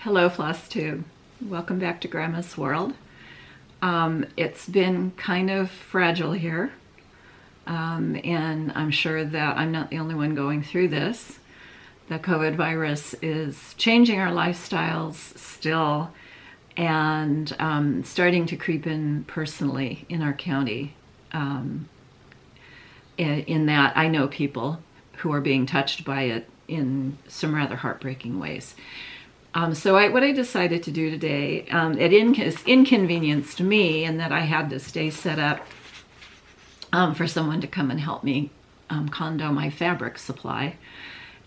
Hello, FlossTube. Welcome back to Grandma's World. It's been kind of fragile here, and I'm sure that I'm not the only one going through this. The COVID virus is changing our lifestyles still, and starting to creep in personally in our county. In that I know people who are being touched by it in some rather heartbreaking ways. So what I decided to do today, it inconvenienced me in that I had this day set up for someone to come and help me condo my fabric supply,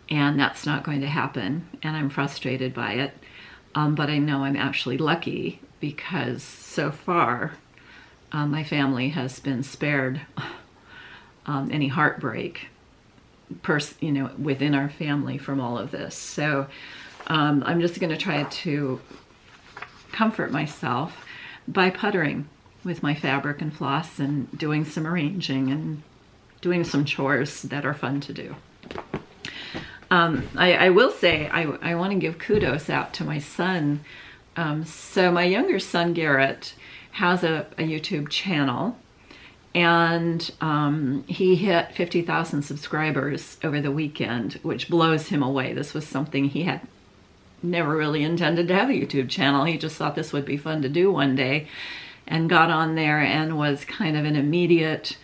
and that's not going to happen, and I'm frustrated by it, but I know I'm actually lucky because so far my family has been spared any heartbreak within our family from all of this. So I'm just going to try to comfort myself by puttering with my fabric and floss and doing some arranging and doing some chores that are fun to do. I will say I want to give kudos out to my son. So my younger son, Garrett, has a YouTube channel, and he hit 50,000 subscribers over the weekend, which blows him away. This was something he had never really intended to have a YouTube channel. He just thought this would be fun to do one day, and got on there and was kind of an immediate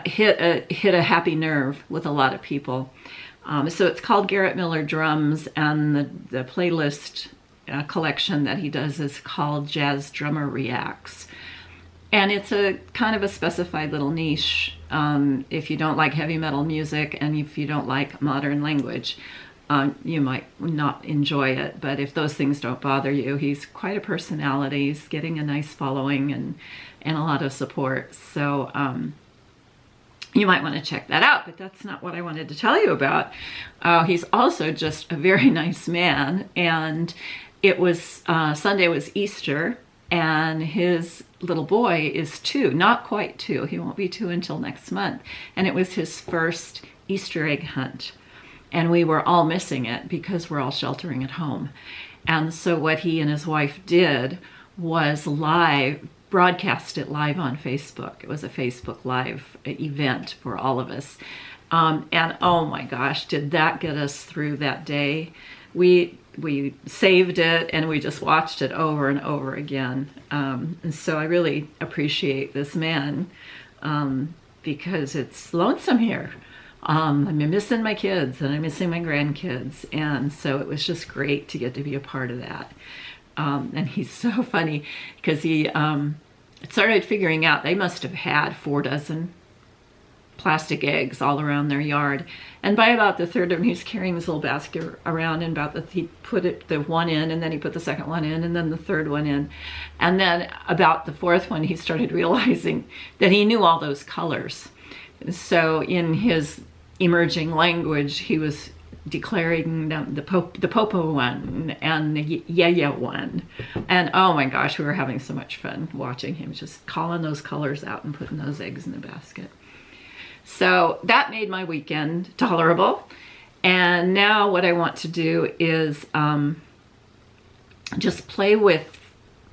hit a happy nerve with a lot of people. So it's called Garrett Miller Drums, and the playlist collection that he does is called Jazz Drummer Reacts. And it's a kind of a specified little niche. If you don't like heavy metal music and if you don't like modern language, you might not enjoy it. But if those things don't bother you, he's quite a personality. He's getting a nice following and a lot of support. So you might want to check that out, but that's not what I wanted to tell you about. He's also just a very nice man, and it was Sunday was Easter, and his little boy is 2, not quite 2. He won't be 2 until next month, and it was his first Easter egg hunt, and we were all missing it because we're all sheltering at home. And so what he and his wife did was broadcast it live on Facebook. It was a Facebook Live event for all of us. And oh my gosh, did that get us through that day. We saved it and we just watched it over and over again. And so I really appreciate this man because it's lonesome here. I'm missing my kids and I'm missing my grandkids. And so it was just great to get to be a part of that. And he's so funny because he started figuring out they must have had 4 dozen plastic eggs all around their yard. And by about the third of them, he was carrying this little basket around, and he put the one in, and then he put the second one in, and then the third one in. And then about the 4th one, he started realizing that he knew all those colors. So in his emerging language, he was declaring the popo one and the yeah one, and oh my gosh, we were having so much fun watching him just calling those colors out and putting those eggs in the basket. So that made my weekend tolerable, and now what I want to do is just play with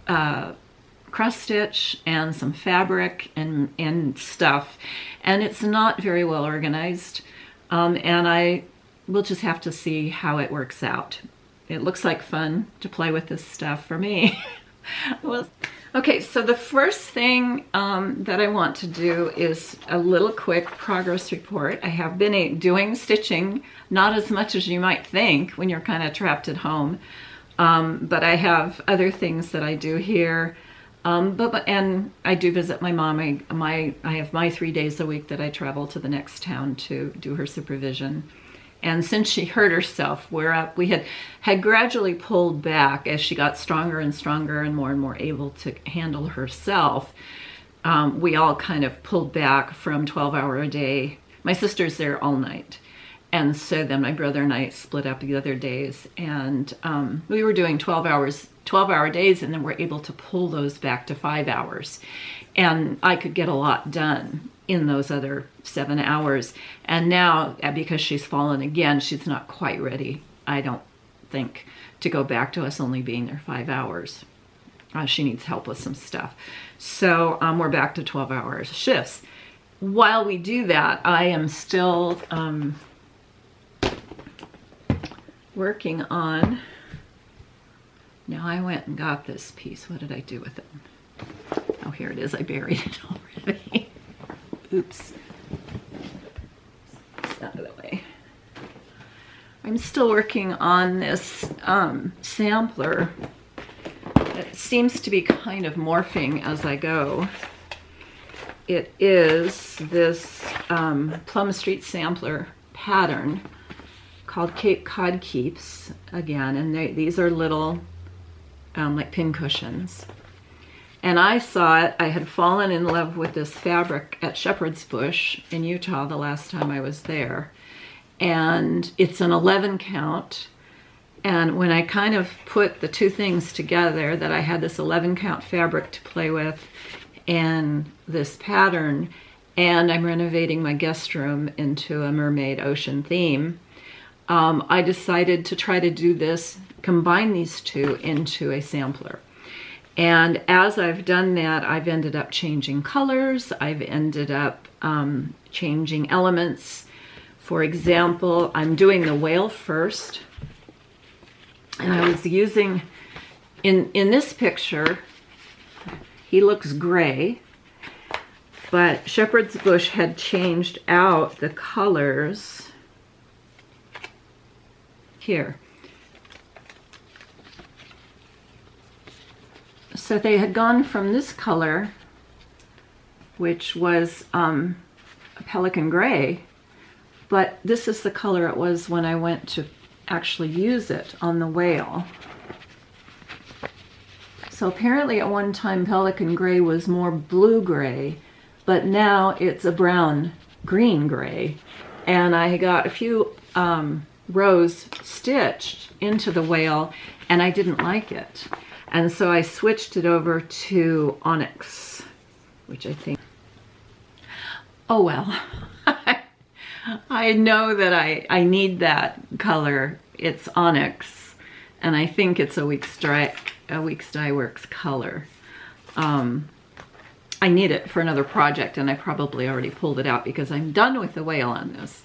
cross stitch and some fabric and stuff, and it's not very well organized, and we'll just have to see how it works out. It looks like fun to play with this stuff for me. Okay, so the first thing that I want to do is a little quick progress report. I have been doing stitching, not as much as you might think when you're kind of trapped at home, but I have other things that I do here. And I do visit my mom. I have my 3 days a week that I travel to the next town to do her supervision. And since she hurt herself, we had gradually pulled back as she got stronger and stronger and more able to handle herself. We all kind of pulled back from 12-hour a day. My sister's there all night. And so then my brother and I split up the other days, and we were doing 12-hour days, and then we're able to pull those back to 5 hours. And I could get a lot done in those other 7 hours. And now, because she's fallen again, she's not quite ready, I don't think, to go back to us only being there 5 hours. She needs help with some stuff. So we're back to 12-hour shifts. While we do that, I am still working on, now I went and got this piece. What did I do with it? Oh, here it is. I buried it already. Oops. It's out of the way. I'm still working on this sampler. It seems to be kind of morphing as I go. It is this Plum Street sampler pattern called Cape Cod Keeps again, and these are little like pin cushions. And I saw it, I had fallen in love with this fabric at Shepherd's Bush in Utah the last time I was there. And it's an 11 count. And when I kind of put the two things together, that I had this 11 count fabric to play with and this pattern, and I'm renovating my guest room into a mermaid ocean theme, I decided to try to do this, combine these two into a sampler. And as I've done that, I've ended up changing colors. I've ended up changing elements. For example, I'm doing the whale first. And I was using, in this picture, he looks gray, but Shepherd's Bush had changed out the colors here. So they had gone from this color, which was a pelican gray, but this is the color it was when I went to actually use it on the whale. So apparently at one time pelican gray was more blue gray, but now it's a brown green gray. And I got a few rows stitched into the whale and I didn't like it. And so I switched it over to onyx, which I think, oh well. I know that I need that color. It's onyx, and I think it's a Weeks Dye Works color. I need it for another project, and I probably already pulled it out because I'm done with the whale on this.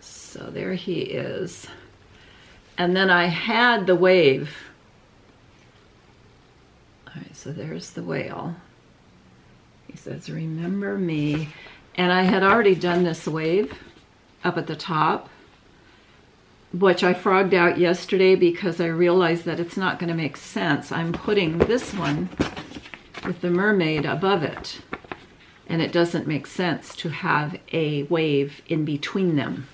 So there he is. And then I had the wave. All right, so there's the whale. He says, remember me. And I had already done this wave up at the top, which I frogged out yesterday because I realized that it's not going to make sense. I'm putting this one with the mermaid above it, and it doesn't make sense to have a wave in between them.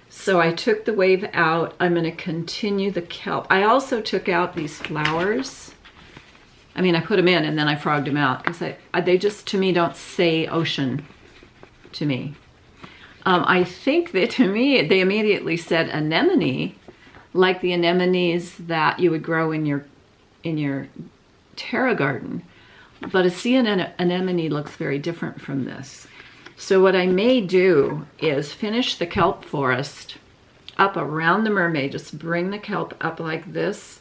So I took the wave out. I'm going to continue the kelp. I also took out these flowers. I mean, I put them in and then I frogged them out because they just, to me, don't say ocean to me. I think that to me, they immediately said anemone, like the anemones that you would grow in your terra garden. But a sea anemone looks very different from this. So what I may do is finish the kelp forest up around the mermaid, just bring the kelp up like this,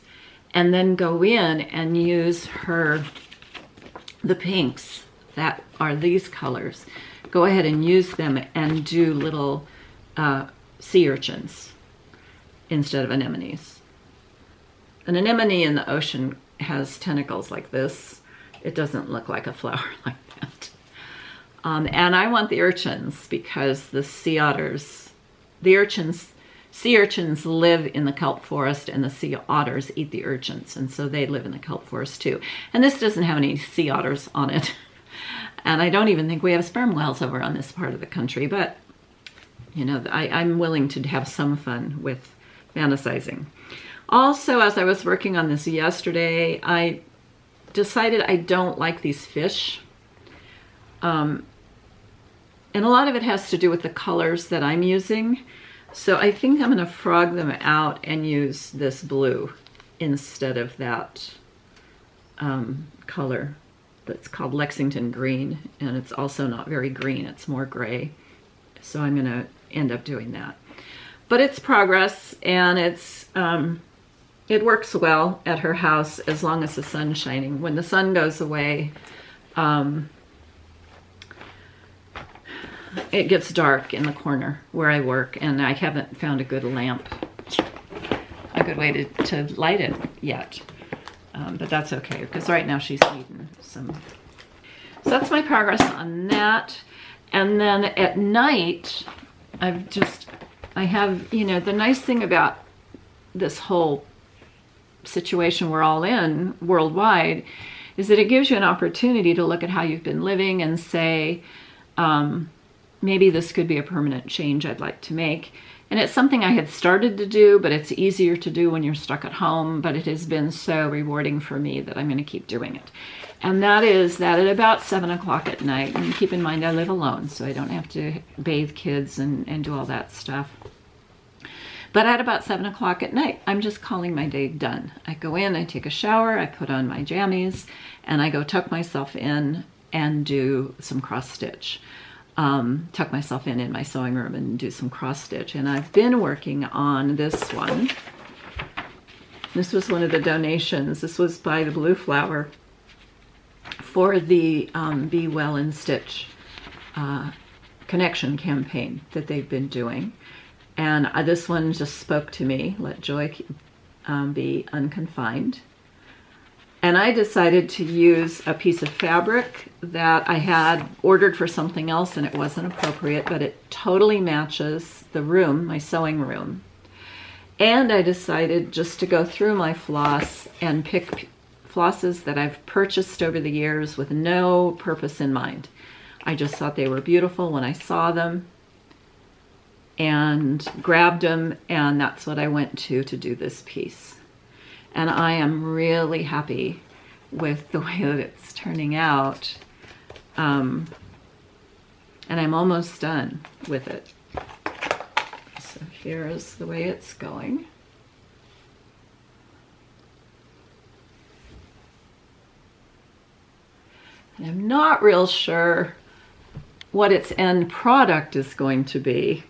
and then go in and use the pinks that are these colors. Go ahead and use them and do little sea urchins instead of anemones. An anemone in the ocean has tentacles like this. It doesn't look like a flower like that. And I want the urchins because the sea otters, sea urchins live in the kelp forest and the sea otters eat the urchins, and so they live in the kelp forest too. And this doesn't have any sea otters on it. And I don't even think we have sperm whales over on this part of the country, but you know, I'm willing to have some fun with fantasizing. Also, as I was working on this yesterday, I decided I don't like these fish. And a lot of it has to do with the colors that I'm using. So I think I'm going to frog them out and use this blue instead of that color that's called Lexington green. And it's also not very green, it's more gray. So I'm going to end up doing that. but it's progress, and it works well at her house as long as the sun's shining. When the sun goes away, it gets dark in the corner where I work, and I haven't found a good lamp, a good way to light it yet. But that's okay, because right now she's needing some. So that's my progress on that. And then at night, I have, you know, the nice thing about this whole situation we're all in worldwide is that it gives you an opportunity to look at how you've been living and say, maybe this could be a permanent change I'd like to make. And it's something I had started to do, but it's easier to do when you're stuck at home. But it has been so rewarding for me that I'm going to keep doing it. And that is that at about 7 o'clock at night, and keep in mind I live alone, so I don't have to bathe kids and do all that stuff. But at about 7 o'clock at night, I'm just calling my day done. I go in, I take a shower, I put on my jammies, and I go tuck myself in and do some cross stitch. Tuck myself in my sewing room and do some cross stitch. And I've been working on this one. This was one of the donations. This was by the Blue Flower for the Be Well and Stitch connection campaign that they've been doing. And this one just spoke to me, Let Joy Be Unconfined. And I decided to use a piece of fabric that I had ordered for something else, and it wasn't appropriate, but it totally matches the room, my sewing room. And I decided just to go through my floss and pick flosses that I've purchased over the years with no purpose in mind. I just thought they were beautiful when I saw them and grabbed them, and that's what I went to do this piece. And I am really happy with the way that it's turning out. And I'm almost done with it. So here's the way it's going. And I'm not real sure what its end product is going to be.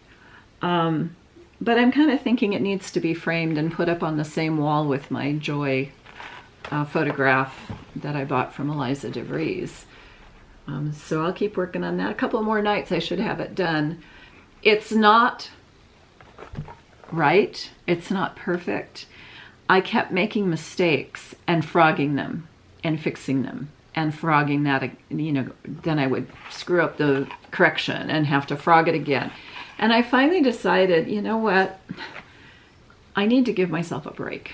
But I'm kind of thinking it needs to be framed and put up on the same wall with my Joy photograph that I bought from Eliza DeVries. So I'll keep working on that. A couple more nights I should have it done. It's not right. It's not perfect. I kept making mistakes and frogging them and fixing them and frogging that, you know, then I would screw up the correction and have to frog it again. And I finally decided, you know what, I need to give myself a break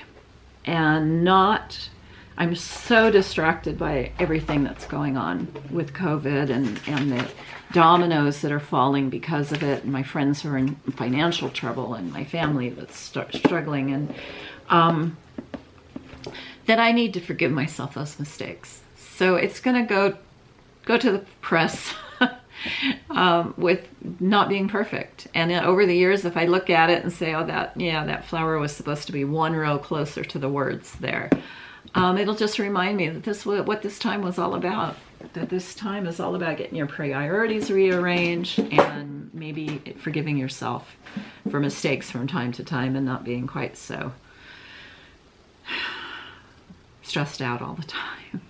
and not, I'm so distracted by everything that's going on with COVID and the dominoes that are falling because of it, and my friends who are in financial trouble and my family that's struggling, and that I need to forgive myself those mistakes. So it's going to go to the press with not being perfect. And over the years, if I look at it and say, oh, that flower was supposed to be one row closer to the words there, it'll just remind me that what this time was all about. That this time is all about getting your priorities rearranged and maybe forgiving yourself for mistakes from time to time and not being quite so stressed out all the time.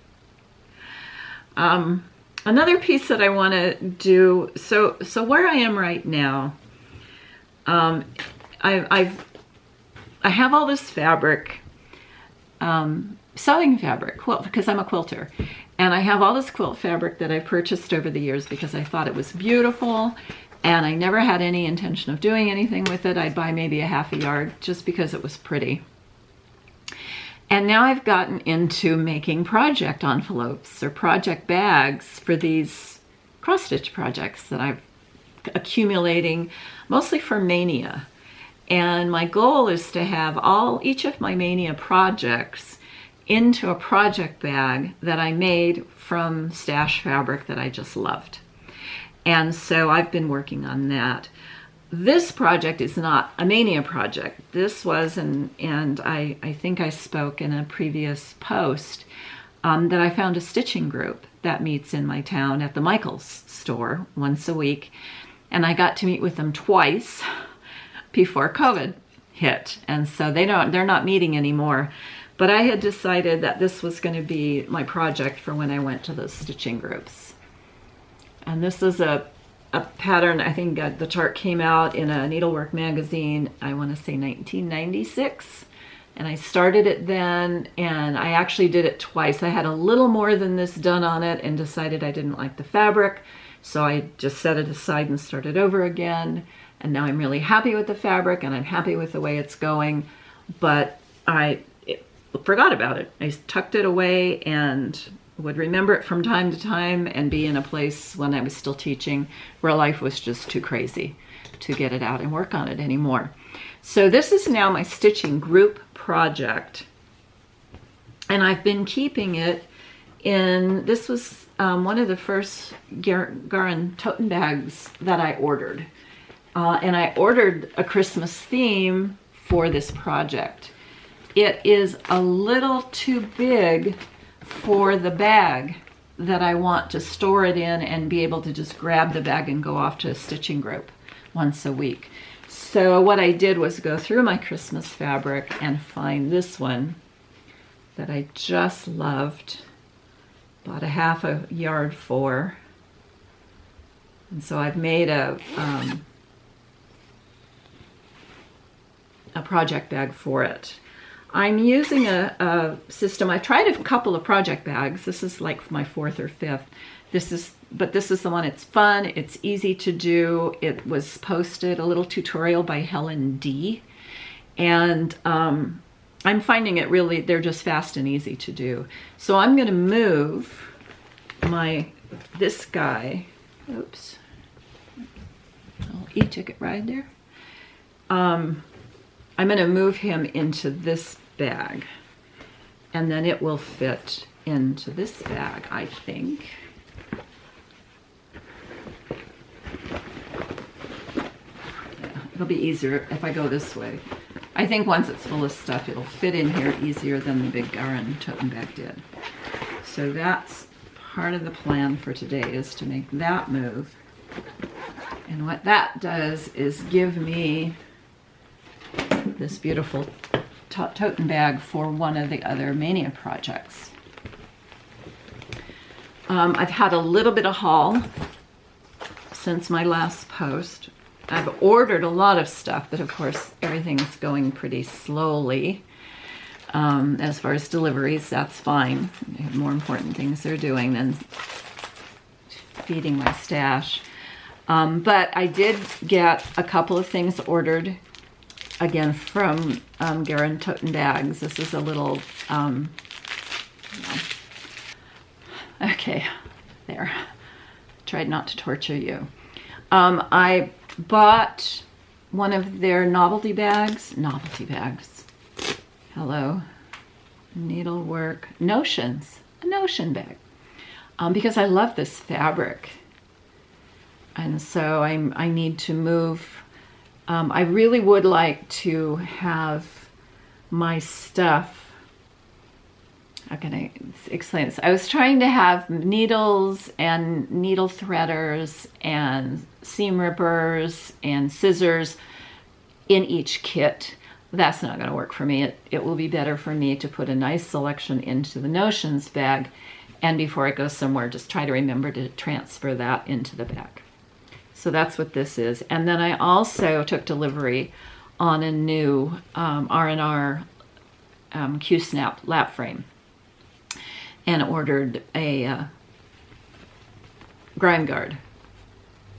Another piece that I want to do, so where I am right now, I have all this fabric, sewing fabric, because I'm a quilter, and I have all this quilt fabric that I purchased over the years because I thought it was beautiful, and I never had any intention of doing anything with it. I'd buy maybe a half a yard just because it was pretty. And now I've gotten into making project envelopes or project bags for these cross-stitch projects that I'm accumulating, mostly for MAYnia. And my goal is to have each of my MAYnia projects into a project bag that I made from stash fabric that I just loved. And so I've been working on that. This project is not a MAYnia project. This was, and I think I spoke in a previous post, that I found a stitching group that meets in my town at the Michaels store once a week. And I got to meet with them twice. before COVID hit. And so they're not meeting anymore. But I had decided that this was going to be my project for when I went to those stitching groups. And this is a pattern. I think the chart came out in a needlework magazine, I want to say 1996. And I started it then, and I actually did it twice. I had a little more than this done on it and decided I didn't like the fabric. So I just set it aside and started over again. And now I'm really happy with the fabric and I'm happy with the way it's going. But I forgot about it. I tucked it away and would remember it from time to time and be in a place when I was still teaching where life was just too crazy to get it out and work on it anymore. So this is now my stitching group project. And I've been keeping it in, this was one of the first GaRon Tottenbags that I ordered. And I ordered a Christmas theme for this project. It is a little too big for the bag that I want to store it in and be able to just grab the bag and go off to a stitching group once a week. So what I did was go through my Christmas fabric and find this one that I just loved. Bought a half a yard for. And so I've made a project bag for it. I'm using a system. I tried a couple of project bags. This is like my fourth or fifth. But this is the one. It's fun. It's easy to do. It was posted, a little tutorial by Helen D. And I'm finding it really, they're just fast and easy to do. So I'm going to move this guy. Oops. Little e-ticket right there. I'm going to move him into this bag, and then it will fit into this bag, I think. Yeah, it'll be easier if I go this way. I think once it's full of stuff, it'll fit in here easier than the big GaRon Tottenbag did. So that's part of the plan for today, is to make that move. And what that does is give me this beautiful tote bag for one of the other MAYnia projects. I've had a little bit of haul since my last post. I've ordered a lot of stuff, but of course everything's going pretty slowly. As far as deliveries, that's fine. They have more important things they're doing than feeding my stash. But I did get a couple of things ordered again from GaRon Tottenbags. This is a little, okay, there. Tried not to torture you. I bought one of their novelty bags. Hello. Needlework notions, a notion bag. Because I love this fabric. And so I need to move. I really would like to have my stuff. How can I explain this? I was trying to have needles and needle threaders and seam rippers and scissors in each kit. That's not going to work for me. It will be better for me to put a nice selection into the notions bag, and before I go somewhere, just try to remember to transfer that into the bag. So that's what this is. And then I also took delivery on a new R&R Q-snap lap frame and ordered a grime guard.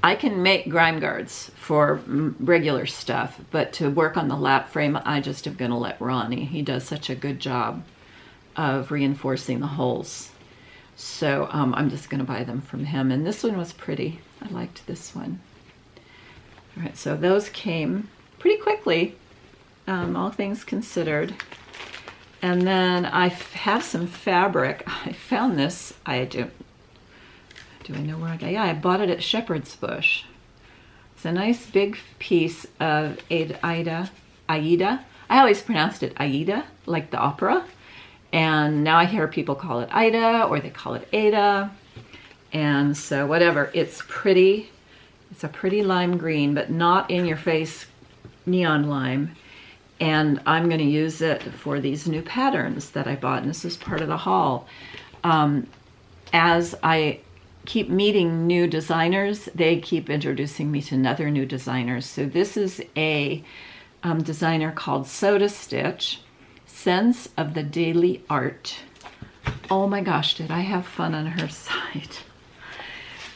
I can make grime guards for regular stuff, but to work on the lap frame, I just am going to let Ronnie. He does such a good job of reinforcing the holes. So I'm just going to buy them from him. And this one was pretty. I liked this one. All right, so those came pretty quickly, all things considered. And then I have some fabric. I found this. Do I know where I got it? Yeah, I bought it at Shepherd's Bush. It's a nice big piece of Aida. I always pronounced it Aida, like the opera. And now I hear people call it Ida, or they call it Ada. And so whatever, it's pretty. It's a pretty lime green, but not in your face neon lime, and I'm going to use it for these new patterns that I bought, and this is part of the haul. As I keep meeting new designers, they keep introducing me to other new designers. So this is a designer called Soda Stitch, Sense of the Daily Art. Oh my gosh, did I have fun on her site.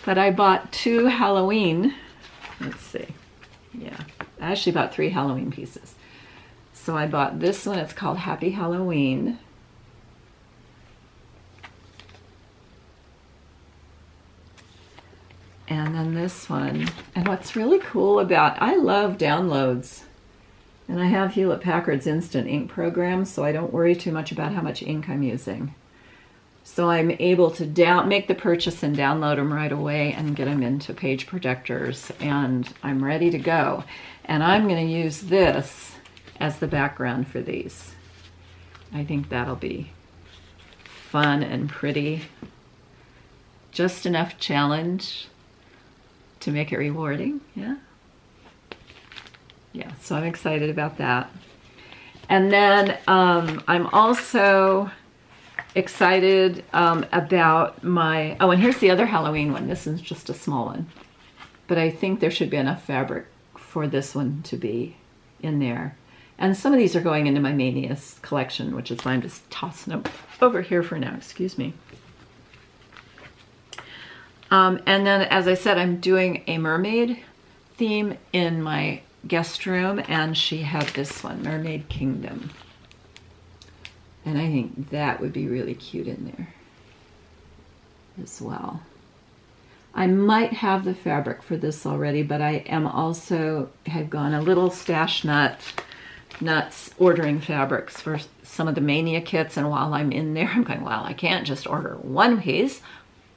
But I bought 2 Halloween, let's see, yeah, I actually bought 3 Halloween pieces. So I bought this one, it's called Happy Halloween. And then this one. And what's really cool about, I love downloads. And I have Hewlett-Packard's Instant Ink program, so I don't worry too much about how much ink I'm using. So I'm able to make the purchase and download them right away and get them into page projectors, and I'm ready to go. And I'm going to use this as the background for these. I think that'll be fun and pretty. Just enough challenge to make it rewarding, yeah? Yeah, so I'm excited about that. And then I'm also excited about my, oh, and here's the other Halloween one. This is just a small one. But I think there should be enough fabric for this one to be in there. And some of these are going into my MAYnia collection, which is why I'm just tossing them over here for now, excuse me. And then, as I said, I'm doing a mermaid theme in my guest room, and she had this one, Mermaid Kingdom. And I think that would be really cute in there as well. I might have the fabric for this already, but I am also have gone a little stash nuts ordering fabrics for some of the MAYnia kits, and while I'm in there, I'm going, well, I can't just order one piece.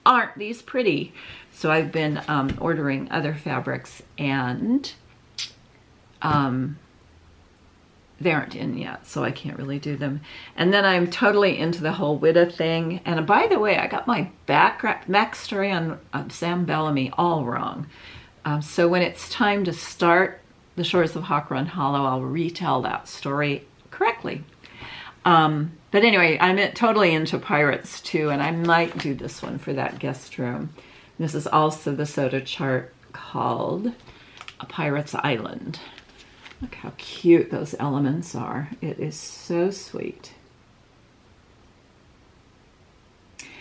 Aren't these pretty? So I've been ordering other fabrics, and they aren't in yet, so I can't really do them. And then I'm totally into the whole Witta thing. And by the way, I got my backstory on Sam Bellamy all wrong. So when it's time to start The Shores of Hawk Run Hollow, I'll retell that story correctly. But anyway, I'm totally into pirates too, and I might do this one for that guest room. This is also the soda chart called A Pirate's Island. Look how cute those elements are. It is so sweet.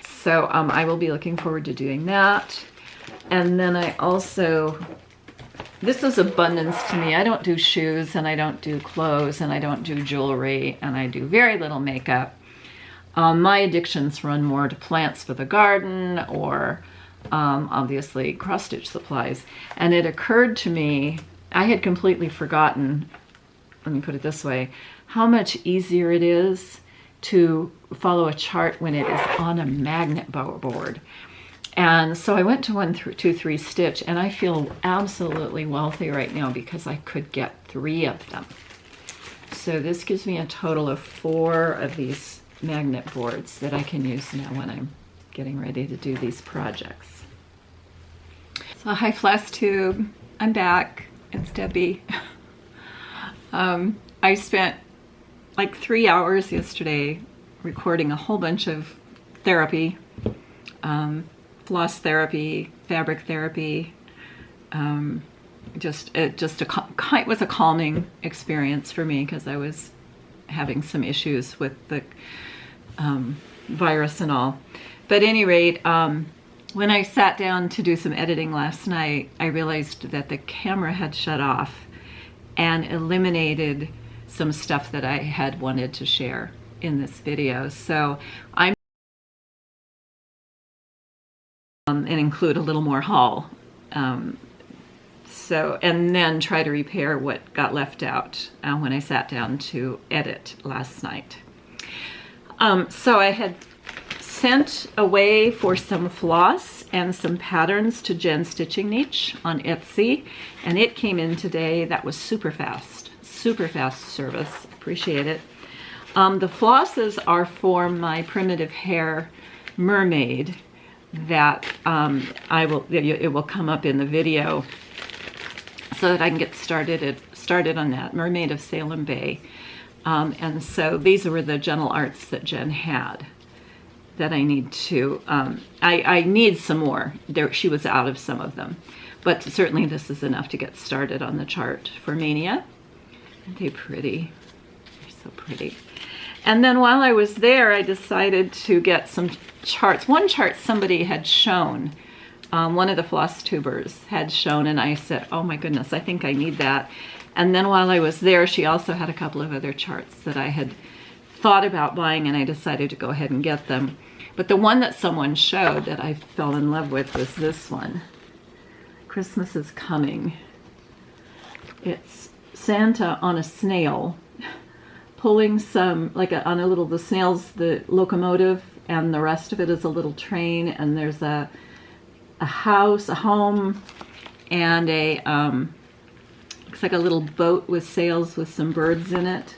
So I will be looking forward to doing that. And then I also, this is abundance to me. I don't do shoes, and I don't do clothes, and I don't do jewelry, and I do very little makeup. My addictions run more to plants for the garden, or obviously cross-stitch supplies. And it occurred to me, I had completely forgotten, let me put it this way, how much easier it is to follow a chart when it is on a magnet board. And so I went to 123 Stitch, and I feel absolutely wealthy right now because I could get 3 of them. So this gives me a total of 4 of these magnet boards that I can use now when I'm getting ready to do these projects. So hi FlossTube, I'm back. It's Debi. I spent like 3 hours yesterday recording a whole bunch of therapy, floss therapy, fabric therapy. It was a calming experience for me because I was having some issues with the virus and all. But at any rate, when I sat down to do some editing last night, I realized that the camera had shut off and eliminated some stuff that I had wanted to share in this video. So I'm and include a little more haul. And then try to repair what got left out when I sat down to edit last night. So I had sent away for some floss and some patterns to Jen Stitching Niche on Etsy, and it came in today. That was super fast service. Appreciate it. The flosses are for my primitive hair mermaid that it will come up in the video so that I can get started started on that, Mermaid of Salem Bay. And so these were the gentle arts that Jen had that I need to, I need some more. She was out of some of them. But certainly this is enough to get started on the chart for MAYnia. Aren't they pretty? They're so pretty. And then while I was there, I decided to get some charts. One chart somebody had shown, one of the FlossTubers had shown, and I said, oh my goodness, I think I need that. And then while I was there, she also had a couple of other charts that I had thought about buying, and I decided to go ahead and get them. But the one that someone showed that I fell in love with was this one. Christmas is Coming. It's Santa on a snail, pulling some, like on a little, the snail's the locomotive, and the rest of it is a little train, and there's a house, a home, and a, looks like a little boat with sails with some birds in it.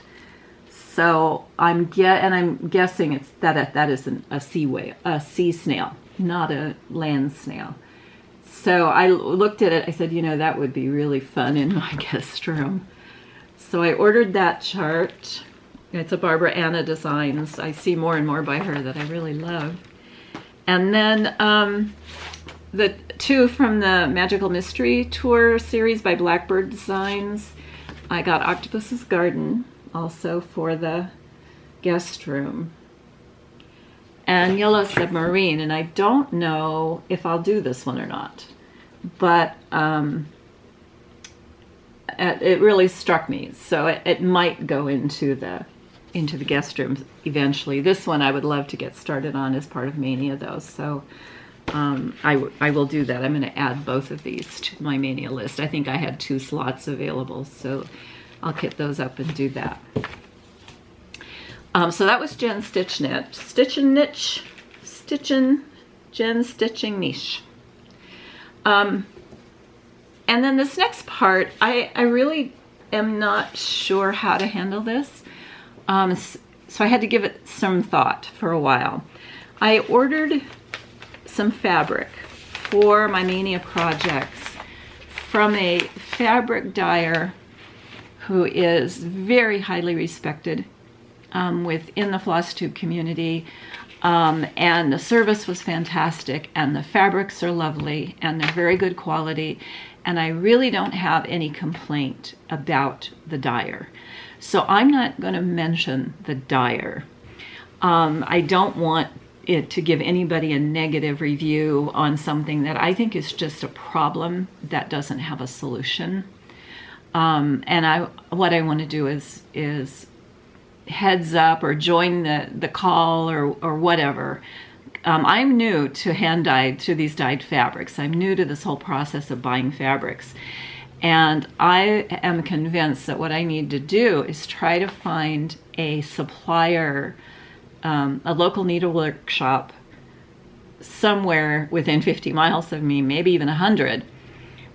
So I'm guessing it's that is a sea snail, not a land snail. So I looked at it, I said, you know, that would be really fun in my guest room. So I ordered that chart. It's a Barbara Anna Designs. I see more and more by her that I really love. And then the two from the Magical Mystery Tour series by Blackbird Designs. I got Octopus's Garden, also for the guest room. And Yellow Submarine, and I don't know if I'll do this one or not, but it really struck me, so it might go into the guest room eventually. This one I would love to get started on as part of MAYnia though, so I will do that. I'm going to add both of these to my MAYnia list. I think I had 2 slots available, so I'll kit those up and do that. So that was Jen's Stitch Knit. Jen's Stitching Niche. And then this next part, I really am not sure how to handle this. So I had to give it some thought for a while. I ordered some fabric for my MAYnia projects from a fabric dyer who is very highly respected within the FlossTube community, and the service was fantastic, and the fabrics are lovely, and they're very good quality, and I really don't have any complaint about the dyer. So I'm not going to mention the dyer. I don't want it to give anybody a negative review on something that I think is just a problem that doesn't have a solution. And what I want to do is heads up or join the call or whatever. I'm new to hand-dyed, to these dyed fabrics. I'm new to this whole process of buying fabrics. And I am convinced that what I need to do is try to find a supplier, a local needlework shop somewhere within 50 miles of me, maybe even 100,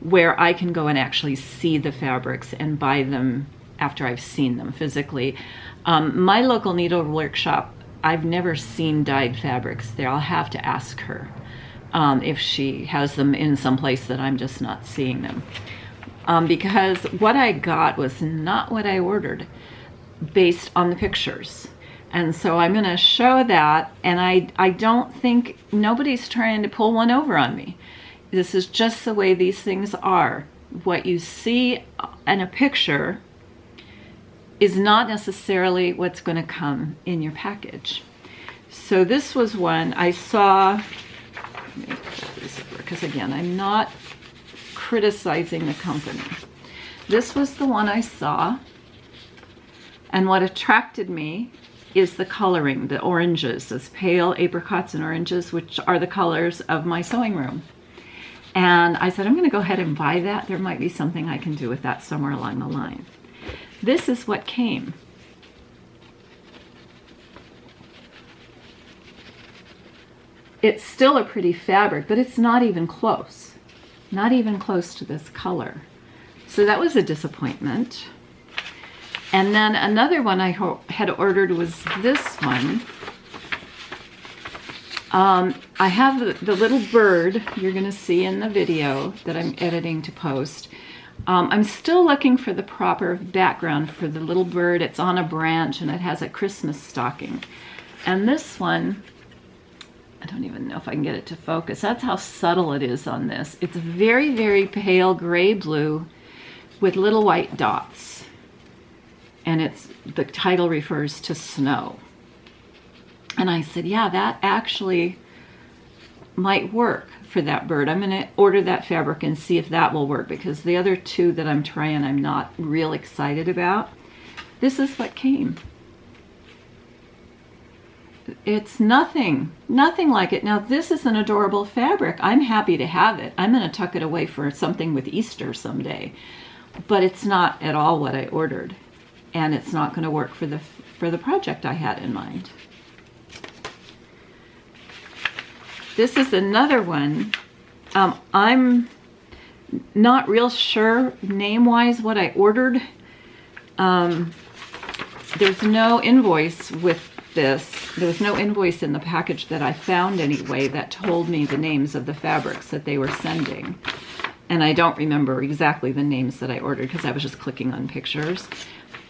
where I can go and actually see the fabrics and buy them after I've seen them physically. My local needlework shop, I've never seen dyed fabrics there. I'll have to ask her if she has them in some place that I'm just not seeing them. Because what I got was not what I ordered based on the pictures. And so I'm going to show that, and I don't think, nobody's trying to pull one over on me. This is just the way these things are. What you see in a picture is not necessarily what's going to come in your package. So this was one I saw, because again, I'm not criticizing the company. This was the one I saw, and what attracted me is the coloring, the oranges, those pale apricots and oranges, which are the colors of my sewing room. And I said, I'm going to go ahead and buy that. There might be something I can do with that somewhere along the line. This is what came. It's still a pretty fabric, but it's not even close. Not even close to this color. So that was a disappointment. And then another one I had ordered was this one. I have the little bird you're going to see in the video that I'm editing to post. I'm still looking for the proper background for the little bird. It's on a branch and it has a Christmas stocking. And this one, I don't even know if I can get it to focus. That's how subtle it is on this. It's very, very pale gray blue with little white dots. And the title refers to snow. And I said, yeah, that actually might work for that bird. I'm going to order that fabric and see if that will work, because the other two that I'm trying I'm not real excited about. This is what came. It's nothing like it. Now this is an adorable fabric. I'm happy to have it. I'm going to tuck it away for something with Easter someday. But it's not at all what I ordered. And it's not going to work for the project I had in mind. This is another one. I'm not real sure name-wise what I ordered. There's no invoice with this. There was no invoice in the package that I found anyway that told me the names of the fabrics that they were sending. And I don't remember exactly the names that I ordered because I was just clicking on pictures.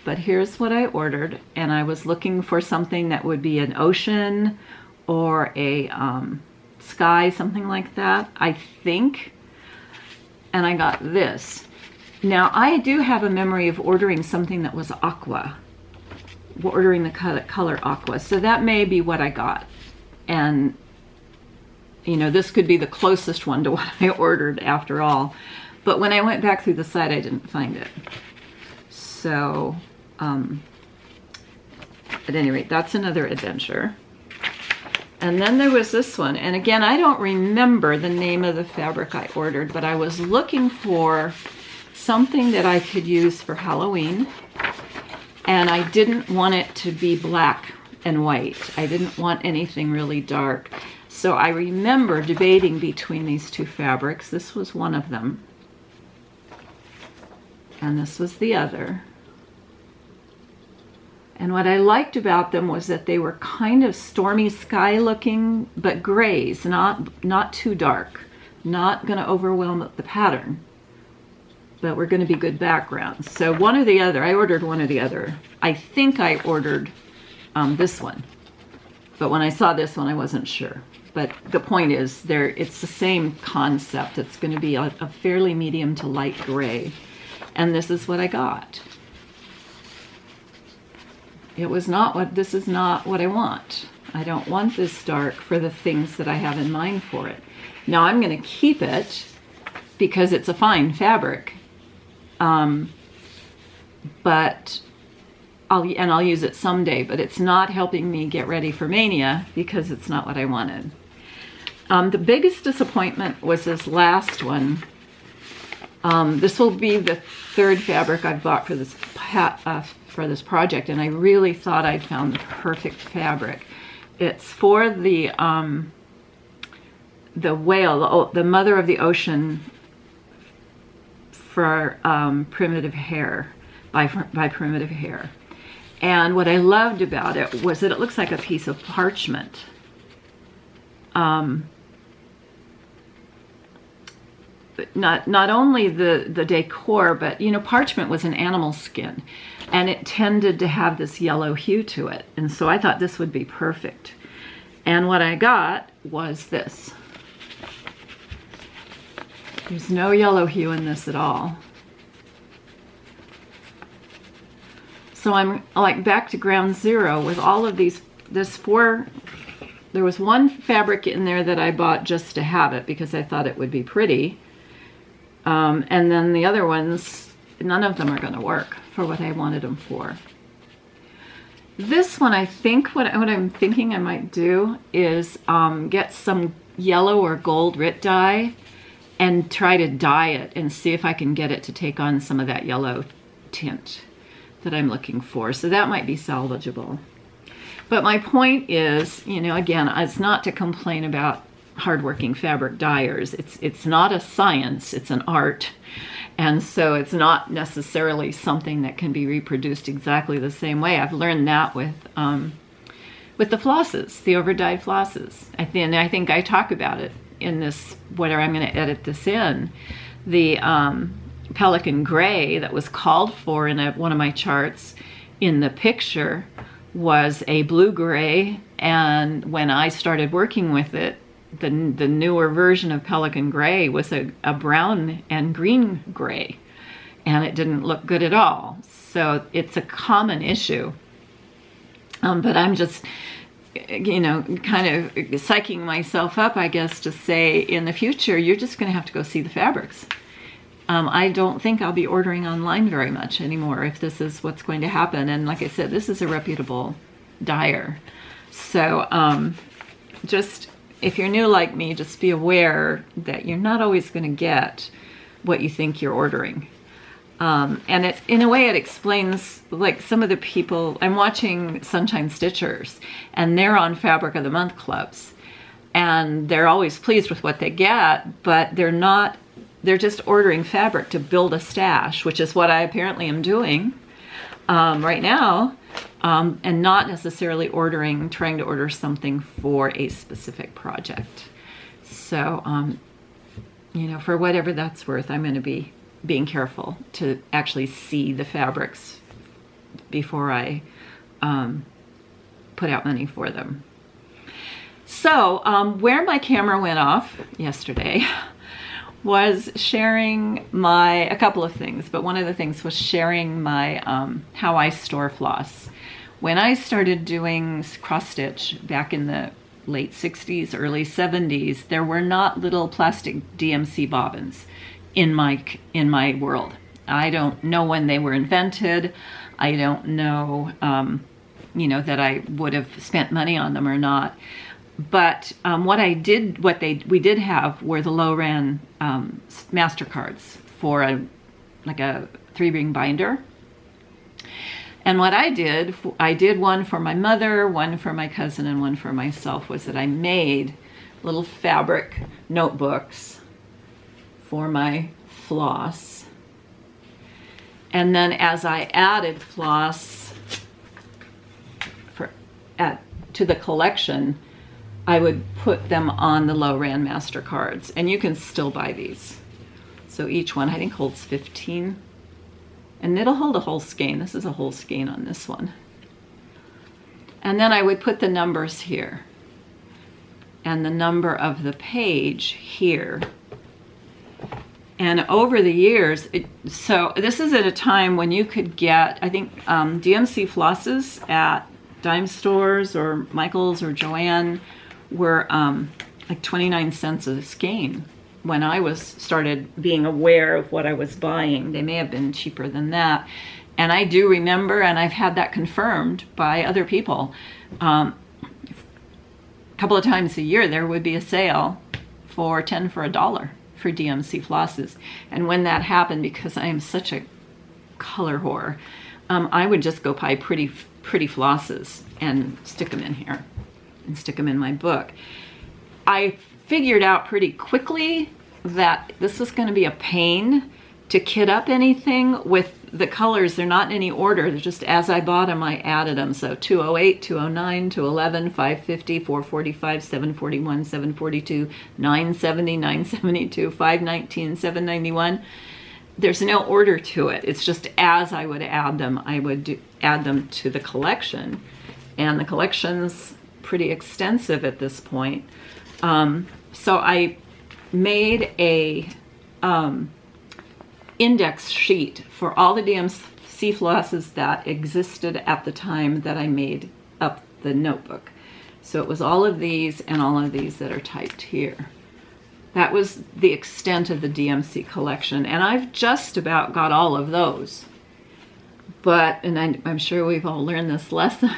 But here's what I ordered, and I was looking for something that would be an ocean or a sky, something like that, I think. And I got this. Now, I do have a memory of ordering something that was aqua, ordering the color aqua. So that may be what I got. And, you know, this could be the closest one to what I ordered after all. But when I went back through the site, I didn't find it. So, at any rate, that's another adventure. And then there was this one. And again, I don't remember the name of the fabric I ordered, but I was looking for something that I could use for Halloween. And I didn't want it to be black and white. I didn't want anything really dark. So I remember debating between these two fabrics. This was one of them. And this was the other. And what I liked about them was that they were kind of stormy sky looking, but grays, not too dark, not going to overwhelm the pattern, but were going to be good backgrounds. So one or the other, I ordered one or the other. I think I ordered this one, but when I saw this one, I wasn't sure. But the point is, it's the same concept. It's going to be a fairly medium to light gray, and this is what I got. This is not what I want. I don't want this dark for the things that I have in mind for it. Now I'm going to keep it because it's a fine fabric. But I'll use it someday, but it's not helping me get ready for MAYnia because it's not what I wanted. The biggest disappointment was this last one. This will be the third fabric I've bought for this project, and I really thought I'd found the perfect fabric. It's for the whale, the mother of the ocean, for Primitive Hair, by Primitive Hair. And what I loved about it was that it looks like a piece of parchment. Not only the decor, but you know, parchment was an animal skin, and it tended to have this yellow hue to it, and so I thought this would be perfect. And what I got was this. There's no yellow hue in this at all. So I'm like back to ground zero with all of these. There was one fabric in there that I bought just to have it because I thought it would be pretty. And then the other ones, none of them are going to work for what I wanted them for. This one, I think what I'm thinking I might do is get some yellow or gold Rit dye and try to dye it and see if I can get it to take on some of that yellow tint that I'm looking for. So that might be salvageable. But my point is, you know, again, it's not to complain about hardworking fabric dyers. It's not a science, it's an art. And so it's not necessarily something that can be reproduced exactly the same way. I've learned that with the flosses, the over-dyed flosses. I think I talk about it in this, whether I'm going to edit this in. pelican gray that was called for in one of my charts in the picture was a blue gray, and when I started working with it, the newer version of pelican gray was a brown and green gray, and it didn't look good at all. So it's a common issue, but I'm just, you know, kind of psyching myself up, I guess, to say in the future you're just going to have to go see the fabrics. I don't think I'll be ordering online very much anymore if this is what's going to happen. And like I said, this is a reputable dyer. So just, if you're new like me, just be aware that you're not always going to get what you think you're ordering. And it, in a way, it explains, like, some of the people, I'm watching Sunshine Stitchers, and they're on Fabric of the Month clubs. And they're always pleased with what they get, but they're not, they're just ordering fabric to build a stash, which is what I apparently am doing right now, and not necessarily trying to order something for a specific project. So, you know, for whatever that's worth, I'm going to be being careful to actually see the fabrics before I put out money for them. So, where my camera went off yesterday was sharing a couple of things, but one of the things was sharing my, how I store floss. When I started doing cross stitch back in the late 60s, early 70s, there were not little plastic DMC bobbins in my world. I don't know when they were invented. I don't know, you know, that I would have spent money on them or not. But we did have were the low-ran MasterCards for a 3-ring binder. And what I did one for my mother, one for my cousin, and one for myself, was that I made little fabric notebooks for my floss. And then as I added floss to the collection, I would put them on the low-ran MasterCards, and you can still buy these. So each one, I think, holds 15, and it'll hold a whole skein. This is a whole skein on this one. And then I would put the numbers here, and the number of the page here. And over the years, so this is at a time when you could get, I think, DMC flosses at dime stores or Michael's or Joann were like 29 cents a skein. When I started being aware of what I was buying, they may have been cheaper than that. And I do remember, and I've had that confirmed by other people, a couple of times a year there would be a sale for 10 for $1 for DMC flosses. And when that happened, because I am such a color whore, I would just go buy pretty flosses and stick them in here and stick them in my book. I figured out pretty quickly that this was going to be a pain to kit up anything with the colors. They're not in any order. They're just as I bought them, I added them. So 208, 209, 211, 550, 445, 741, 742, 970, 972, 519, 791. There's no order to it. It's just as I would add them, I would add them to the collection. And the collection's pretty extensive at this point. So I made a index sheet for all the DMC flosses that existed at the time that I made up the notebook. So it was all of these and all of these that are typed here. That was the extent of the DMC collection, and I've just about got all of those. But, and I'm sure we've all learned this lesson,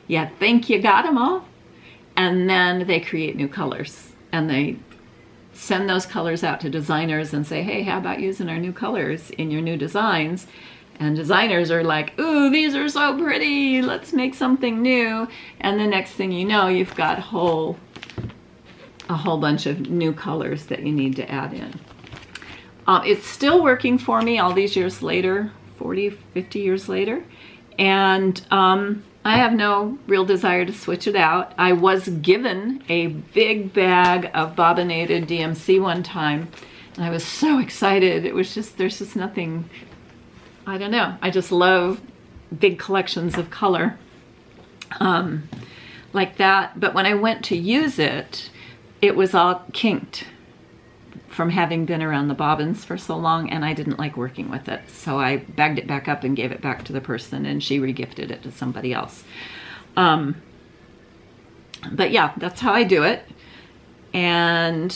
you think you got them all, and then they create new colors, and they send those colors out to designers and say, hey, how about using our new colors in your new designs? And designers are like, ooh, these are so pretty, let's make something new. And the next thing you know, you've got a whole bunch of new colors that you need to add in. It's still working for me all these years later, 40, 50 years later. And I have no real desire to switch it out. I was given a big bag of bobbinated DMC one time I was so excited. It was just, there's just nothing, I don't know. I just love big collections of color like that. But when I went to use it, it was all kinked from having been around the bobbins for so long, and I didn't like working with it. So I bagged it back up and gave it back to the person, and she regifted it to somebody else. But yeah, that's how I do it. And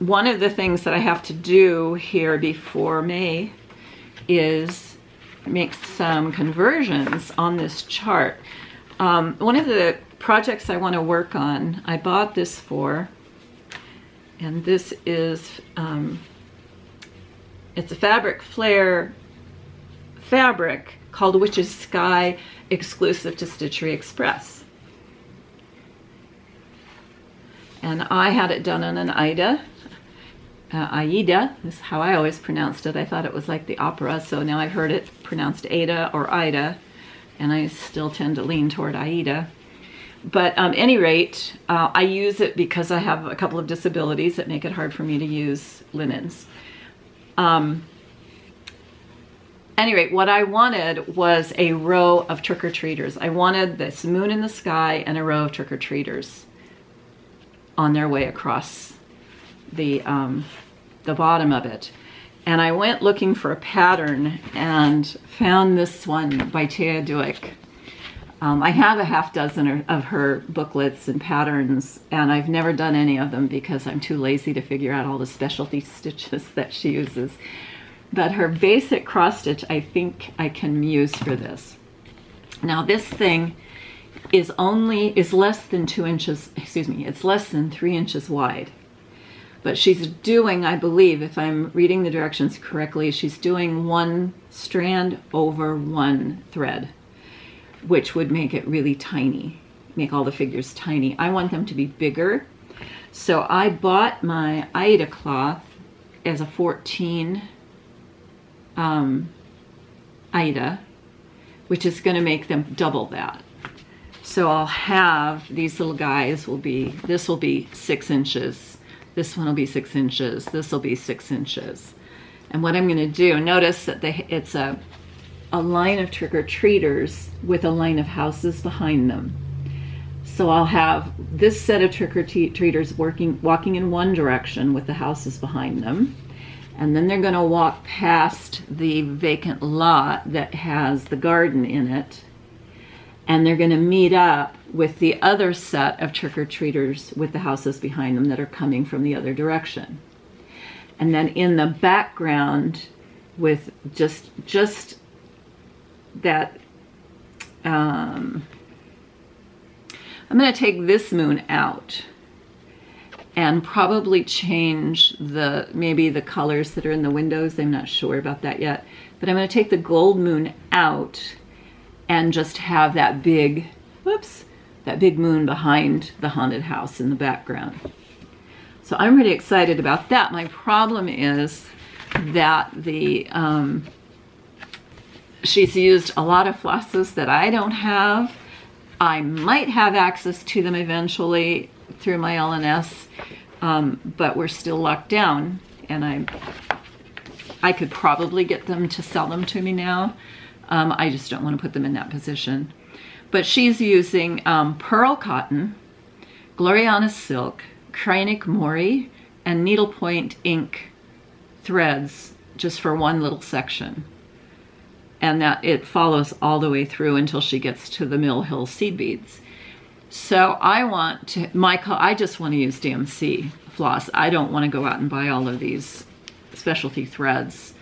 one of the things that I have to do here before May is make some conversions on this chart. One of the projects I want to work on, I bought this for, and this is, it's a fabric flare fabric called Witch's Sky, exclusive to Stitchery Express. And I had it done on an Aida is how I always pronounced it. I thought it was like the opera, so now I've heard it pronounced Ada or Ida, and I still tend to lean toward Aida. But any rate, I use it because I have a couple of disabilities that make it hard for me to use linens. Any rate, what I wanted was a row of trick-or-treaters. I wanted this moon in the sky and a row of trick-or-treaters on their way across the bottom of it. And I went looking for a pattern and found this one by Thea Duick. I have a half dozen of her booklets and patterns, and I've never done any of them because I'm too lazy to figure out all the specialty stitches that she uses. But her basic cross stitch, I think I can use for this. Now this thing is less than 2 inches, excuse me, it's less than 3 inches wide. But she's doing, I believe, if I'm reading the directions correctly, she's doing 1 strand over 1 thread, which would make it really tiny, make all the figures tiny. I want them to be bigger. So I bought my Aida cloth as a 14 Aida, which is going to make them double that. So I'll have these little guys this will be 6 inches. This one will be 6 inches. This will be 6 inches. And what I'm going to do, notice that it's a line of trick-or-treaters with a line of houses behind them. So I'll have this set of trick-or-treaters walking in one direction with the houses behind them. And then they're going to walk past the vacant lot that has the garden in it. And they're going to meet up with the other set of trick-or-treaters with the houses behind them that are coming from the other direction. And then in the background, with just that, I'm going to take this moon out and probably change maybe the colors that are in the windows. I'm not sure about that yet. But I'm going to take the gold moon out and just have that big moon behind the haunted house in the background. So I'm really excited about that. My problem is that she's used a lot of flosses that I don't have. I might have access to them eventually through my LNS, but we're still locked down, and I could probably get them to sell them to me now. I just don't want to put them in that position. But she's using pearl cotton, Gloriana silk, Kreinik Mori, and needlepoint ink threads just for one little section. And that it follows all the way through until she gets to the Mill Hill seed beads. So I just want to use DMC floss. I don't want to go out and buy all of these specialty threads.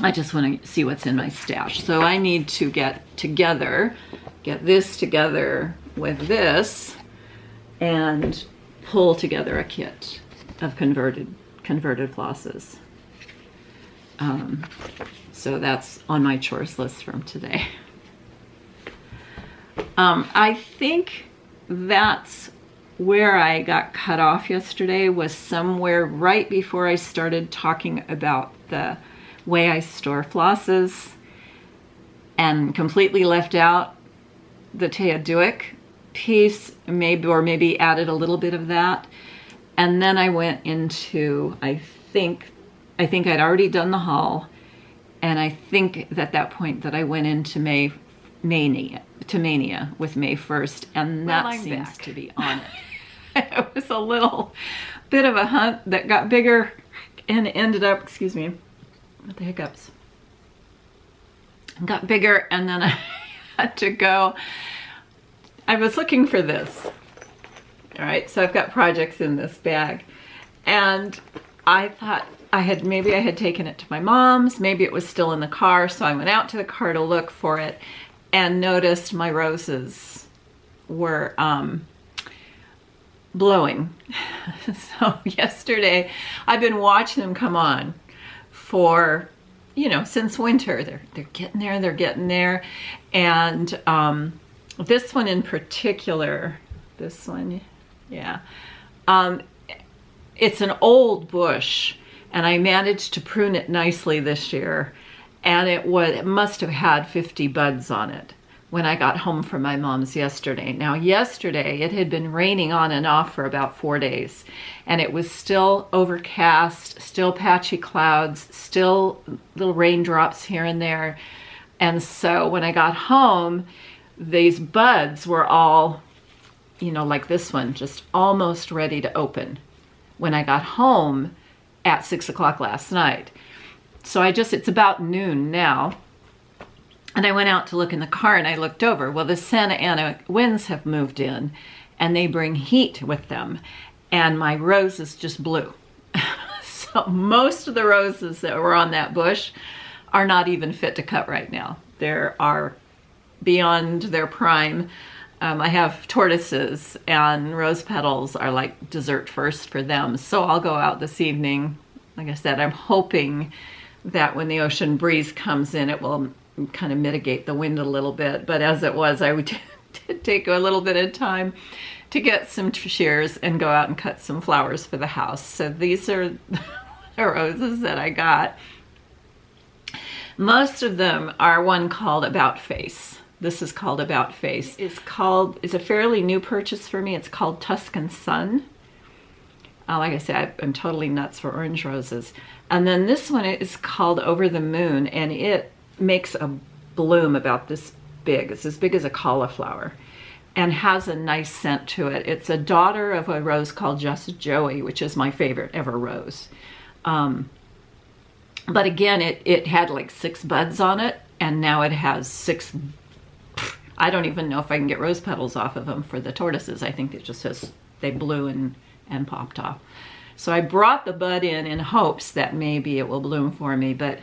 I just want to see what's in my stash. So I need to get this together with this and pull together a kit of converted flosses. So that's on my chores list from today. I think that's where I got cut off yesterday, was somewhere right before I started talking about the way I store flosses, and completely left out the Thea Duick piece, maybe added a little bit of that. And then I went into, I think I'd already done the haul, and I think at that point that I went into MAYnia with May 1st, and that seems to be on it. It was a little bit of a hunt that got bigger and ended up, excuse me, with the hiccups, got bigger, and then I had to go. I was looking for this. All right, so I've got projects in this bag, and I thought maybe I had taken it to my mom's, maybe it was still in the car, so I went out to the car to look for it and noticed my roses were blowing. So yesterday, I've been watching them come on for, you know, since winter. They're getting there, and this one in particular, this one, yeah, it's an old bush, and I managed to prune it nicely this year, and it must have had 50 buds on it when I got home from my mom's yesterday. Now yesterday it had been raining on and off for about 4 days, and it was still overcast, still patchy clouds, still little raindrops here and there. And so when I got home, these buds were all, you know, like this one, just almost ready to open when I got home at 6 o'clock last night. So it's about noon now, and I went out to look in the car, and I looked over. Well, the Santa Ana winds have moved in, and they bring heat with them, and my roses just blew. So most of the roses that were on that bush are not even fit to cut right now. They are beyond their prime. I have tortoises, and rose petals are like dessert first for them. So I'll go out this evening. Like I said, I'm hoping that when the ocean breeze comes in, it will kind of mitigate the wind a little bit. But as it was, I would take a little bit of time to get some shears and go out and cut some flowers for the house. So these are the roses that I got. Most of them are one called About Face. This is called About Face. It's a fairly new purchase for me. It's called Tuscan Sun. Like I said, I'm totally nuts for orange roses. And then this one is called Over the Moon, and it makes a bloom about this big. It's as big as a cauliflower and has a nice scent to it. It's a daughter of a rose called Just Joey, which is my favorite ever rose. But again, it had like 6 buds on it, and now it has 6. I don't even know if I can get rose petals off of them for the tortoises. I think it just says they blew and popped off. So I brought the bud in hopes that maybe it will bloom for me, but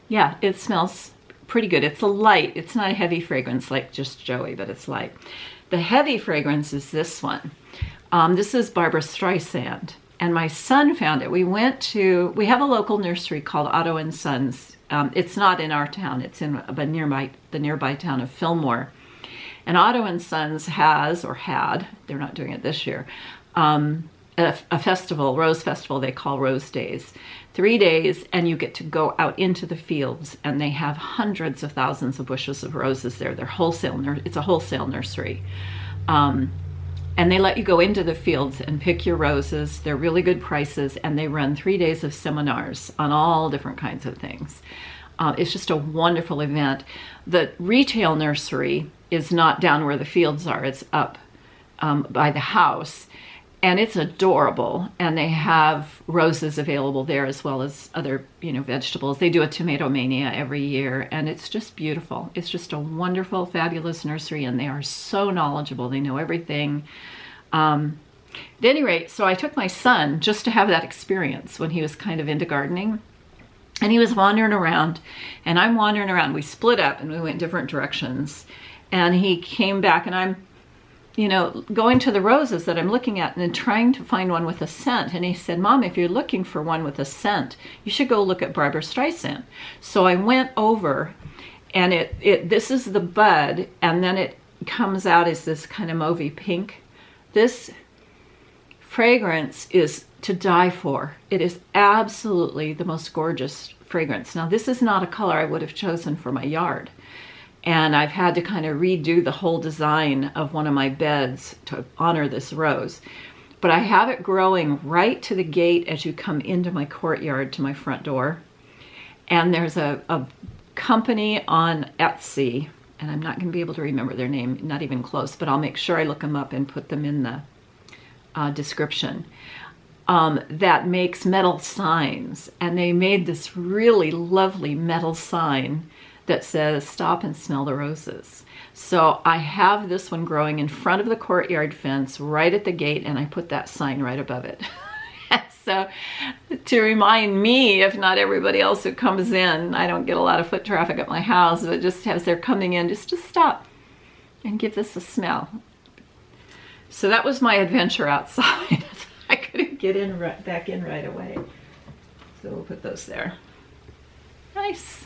yeah, it smells pretty good. It's a light, it's not a heavy fragrance like Just Joey, but it's light. The heavy fragrance is this one. This is Barbara Streisand, and my son found it. We have a local nursery called Otto and Sons. It's not in our town, it's in the nearby town of Fillmore. And Otto and Sons has, or had, they're not doing it this year, a festival, rose festival they call Rose Days. 3 days, and you get to go out into the fields, and they have hundreds of thousands of bushes of roses there. They're it's a wholesale nursery. And they let you go into the fields and pick your roses. They're really good prices, and they run 3 days of seminars on all different kinds of things. It's just a wonderful event. The retail nursery is not down where the fields are. It's up by the house, and it's adorable. And they have roses available there as well as other, vegetables. They do a tomato mania every year, and it's just beautiful. It's just a wonderful, fabulous nursery, and they are so knowledgeable. They know everything. At any rate, so I took my son just to have that experience when he was kind of into gardening. And he was wandering around, and I'm wandering around. We split up, and we went different directions. And he came back, and I'm, going to the roses that I'm looking at and trying to find one with a scent. And he said, Mom, if you're looking for one with a scent, you should go look at Barbara Streisand. So I went over, and this is the bud, and then it comes out as this kind of mauvey pink. This fragrance is to die for. It is absolutely the most gorgeous fragrance. Now, this is not a color I would have chosen for my yard. And I've had to kind of redo the whole design of one of my beds to honor this rose. but I have it growing right to the gate as you come into my courtyard to my front door. And there's a company on Etsy, and I'm not going to be able to remember their name, not even close, but I'll make sure I look them up and put them in the description, that makes metal signs. And they made this really lovely metal sign that says, "Stop and smell the roses." So I have this one growing in front of the courtyard fence right at the gate, and I put that sign right above it. So to remind me, if not everybody else who comes in, I don't get a lot of foot traffic at my house, but just as they're coming in, just to stop and give this a smell. So that was my adventure outside. I couldn't get in back in right away. So we'll put those there. Nice.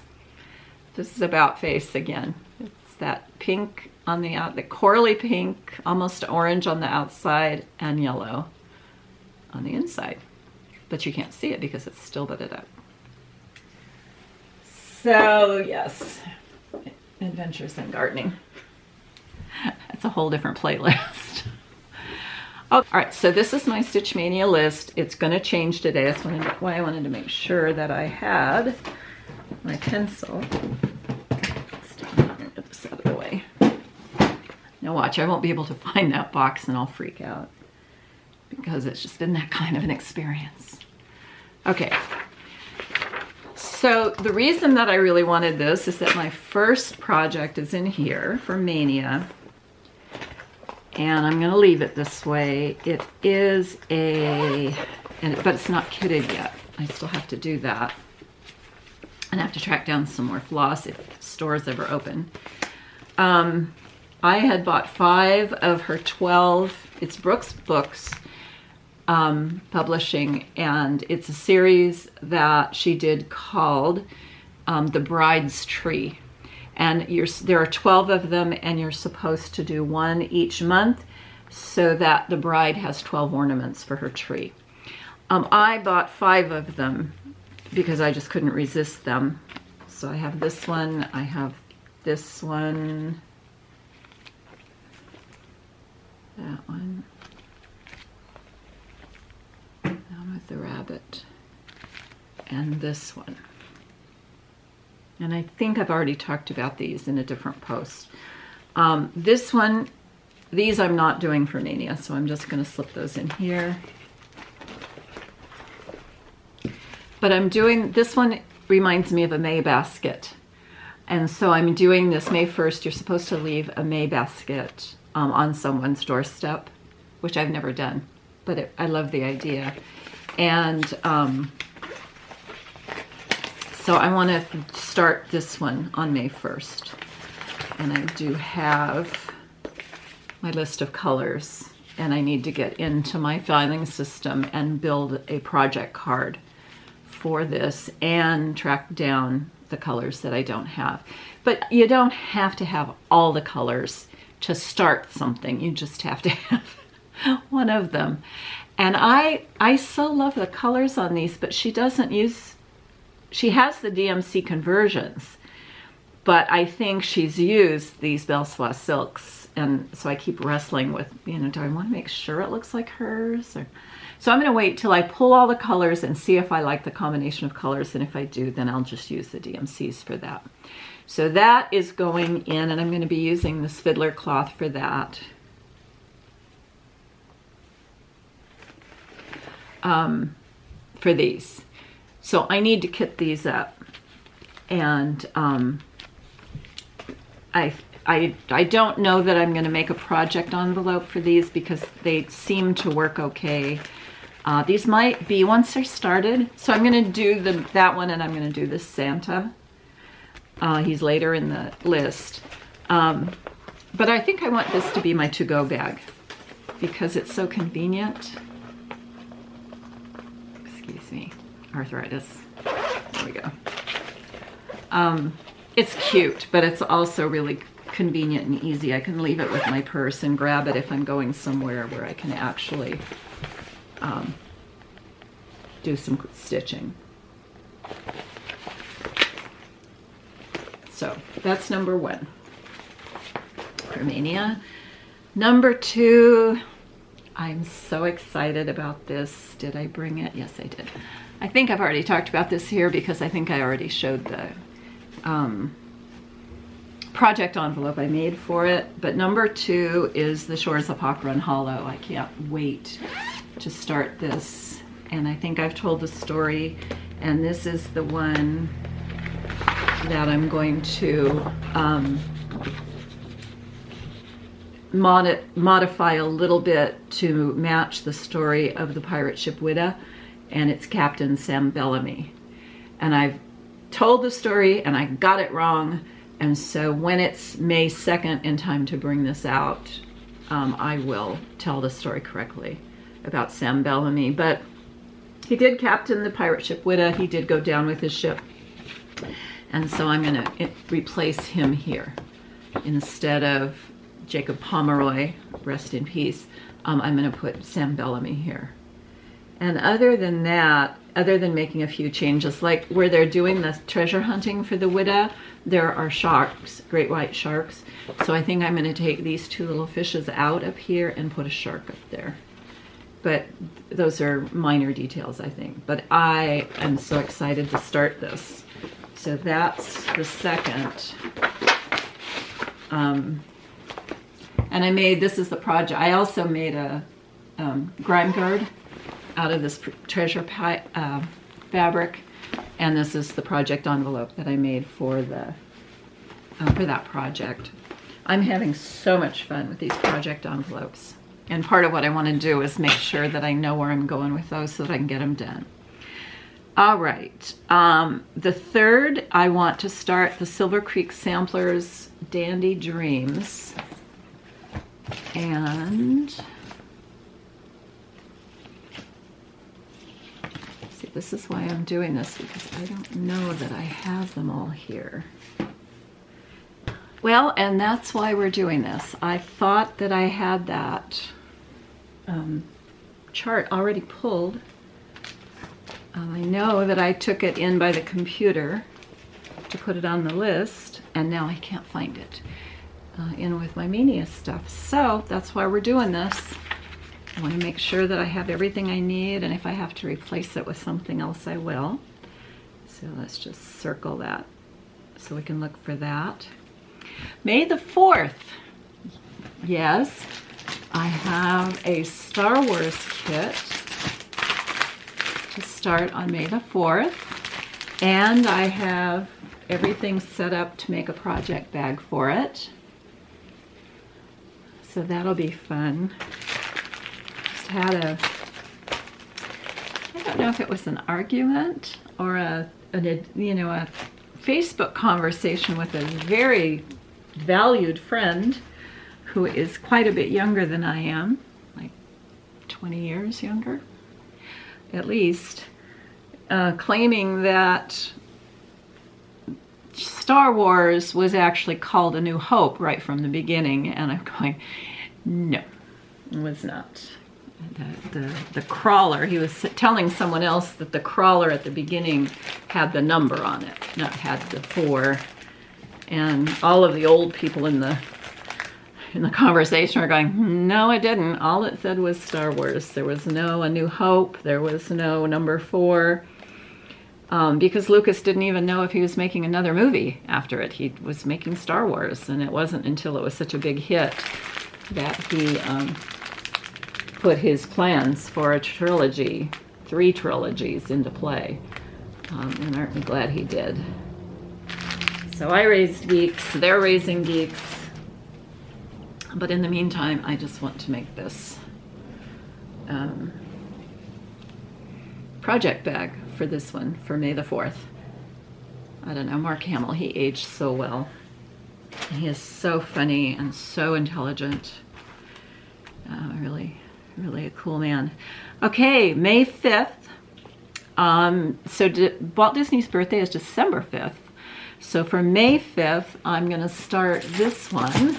This is about face again. It's that pink on the corally pink, almost orange on the outside, and yellow on the inside. But you can't see it because it's still butted up. So yes, adventures in gardening. That's a whole different playlist. Oh, all right, so this is my Stitchmania list. It's going to change today. That's why I wanted to make sure that I had my pencil. Get this out of the way. Now watch, I won't be able to find that box and I'll freak out because it's just been that kind of an experience. Okay, so the reason that I really wanted this is that my first project is in here for MAYnia. And I'm going to leave it this way. It is but it's not kitted yet. I still have to do that. And I have to track down some more floss if stores ever open. I had bought 5 of her 12. It's Brooks Books Publishing, and it's a series that she did called The Bride's Tree. And there are 12 of them, and you're supposed to do one each month so that the bride has 12 ornaments for her tree. I bought 5 of them because I just couldn't resist them. So I have this one, I have this one, that one, with the rabbit, and this one. And I think I've already talked about these in a different post. This one, these I'm not doing for MAYnia, so I'm just going to slip those in here. But I'm doing, this one reminds me of a May basket. And so I'm doing this May 1st. You're supposed to leave a May basket on someone's doorstep, which I've never done, but I love the idea. And so I want to start this one on May 1st. And I do have my list of colors, and I need to get into my filing system and build a project card for this and track down the colors that I don't have. But you don't have to have all the colors to start something. You just have to have one of them. And I so love the colors on these, but she doesn't use, she has the DMC conversions, but I think she's used these Belle Soie silks. And so I keep wrestling with, you know, do I want to make sure it looks like hers? So I'm going to wait till I pull all the colors and see if I like the combination of colors. And if I do, then I'll just use the DMCs for that. So that is going in, and I'm going to be using this fiddler cloth for that. For these. So I need to kit these up. And I don't know that I'm going to make a project envelope for these because they seem to work okay. These might be once they're started. So I'm going to do that one, and I'm going to do this Santa. He's later in the list. But I think I want this to be my to-go bag because it's so convenient. Excuse me, arthritis. There we go. It's cute, but it's also really convenient and easy. I can leave it with my purse and grab it if I'm going somewhere where I can actually do some stitching. So that's number 1 for MAYnia. Number 2, I'm so excited about this. Did I bring it? Yes, I did. I think I've already talked about this here because I think I already showed the project envelope I made for it. But number 2 is the Shores of Hawk Run Hollow. I can't wait to start this. And I think I've told the story, and this is the one that I'm going to modify a little bit to match the story of the pirate ship Whydah, and it's Captain Sam Bellamy. And I've told the story and I got it wrong, and so when it's May 2nd in time to bring this out, I will tell the story correctly about Sam Bellamy. But he did captain the pirate ship Whydah. He did go down with his ship, and so I'm going to replace him here instead of Jacob Pomeroy, rest in peace. I'm going to put Sam Bellamy here. And other than that, other than making a few changes, like where they're doing the treasure hunting for the Whydah, there are sharks, great white sharks. So I think I'm going to take these 2 little fishes out up here and put a shark up there. But those are minor details, I think. But I am so excited to start this. So that's the second. And I made, this is the project, I also made a grime guard out of this treasure fabric, and this is the project envelope that I made for the for that project. I'm having so much fun with these project envelopes, and part of what I want to do is make sure that I know where I'm going with those so that I can get them done. All right, the third, I want to start the Silver Creek Samplers Dandy Dreams. And see, this is why I'm doing this, because I don't know that I have them all here. Well, and that's why we're doing this. I thought that I had that chart already pulled. I know that I took it in by the computer to put it on the list, and now I can't find it in with my MAYnia stuff. So that's why we're doing this. I want to make sure that I have everything I need, and if I have to replace it with something else, I will. So let's just circle that so we can look for that. May the 4th. Yes, I have a Star Wars kit to start on May the 4th, and I have everything set up to make a project bag for it. So that'll be fun. Just had a, I don't know if it was an argument or a Facebook conversation with a very valued friend who is quite a bit younger than I am, like 20 years younger, at least, claiming that Star Wars was actually called A New Hope right from the beginning, and I'm going, no, it was not. The crawler, he was telling someone else that the crawler at the beginning had the number on it, not had the 4, and all of the old people in the conversation are going, no, it didn't. All it said was Star Wars. There was no A New Hope. There was no number 4. Because Lucas didn't even know if he was making another movie after it. He was making Star Wars, and it wasn't until it was such a big hit that he put his plans for a trilogy, 3 trilogies, into play. And aren't we glad he did? So I raised geeks, they're raising geeks. But in the meantime, I just want to make this project bag for this one, for May the 4th. I don't know, Mark Hamill, he aged so well. He is so funny and so intelligent. Really, really a cool man. Okay, May 5th. Walt Disney's birthday is December 5th. So for May 5th, I'm gonna start this one.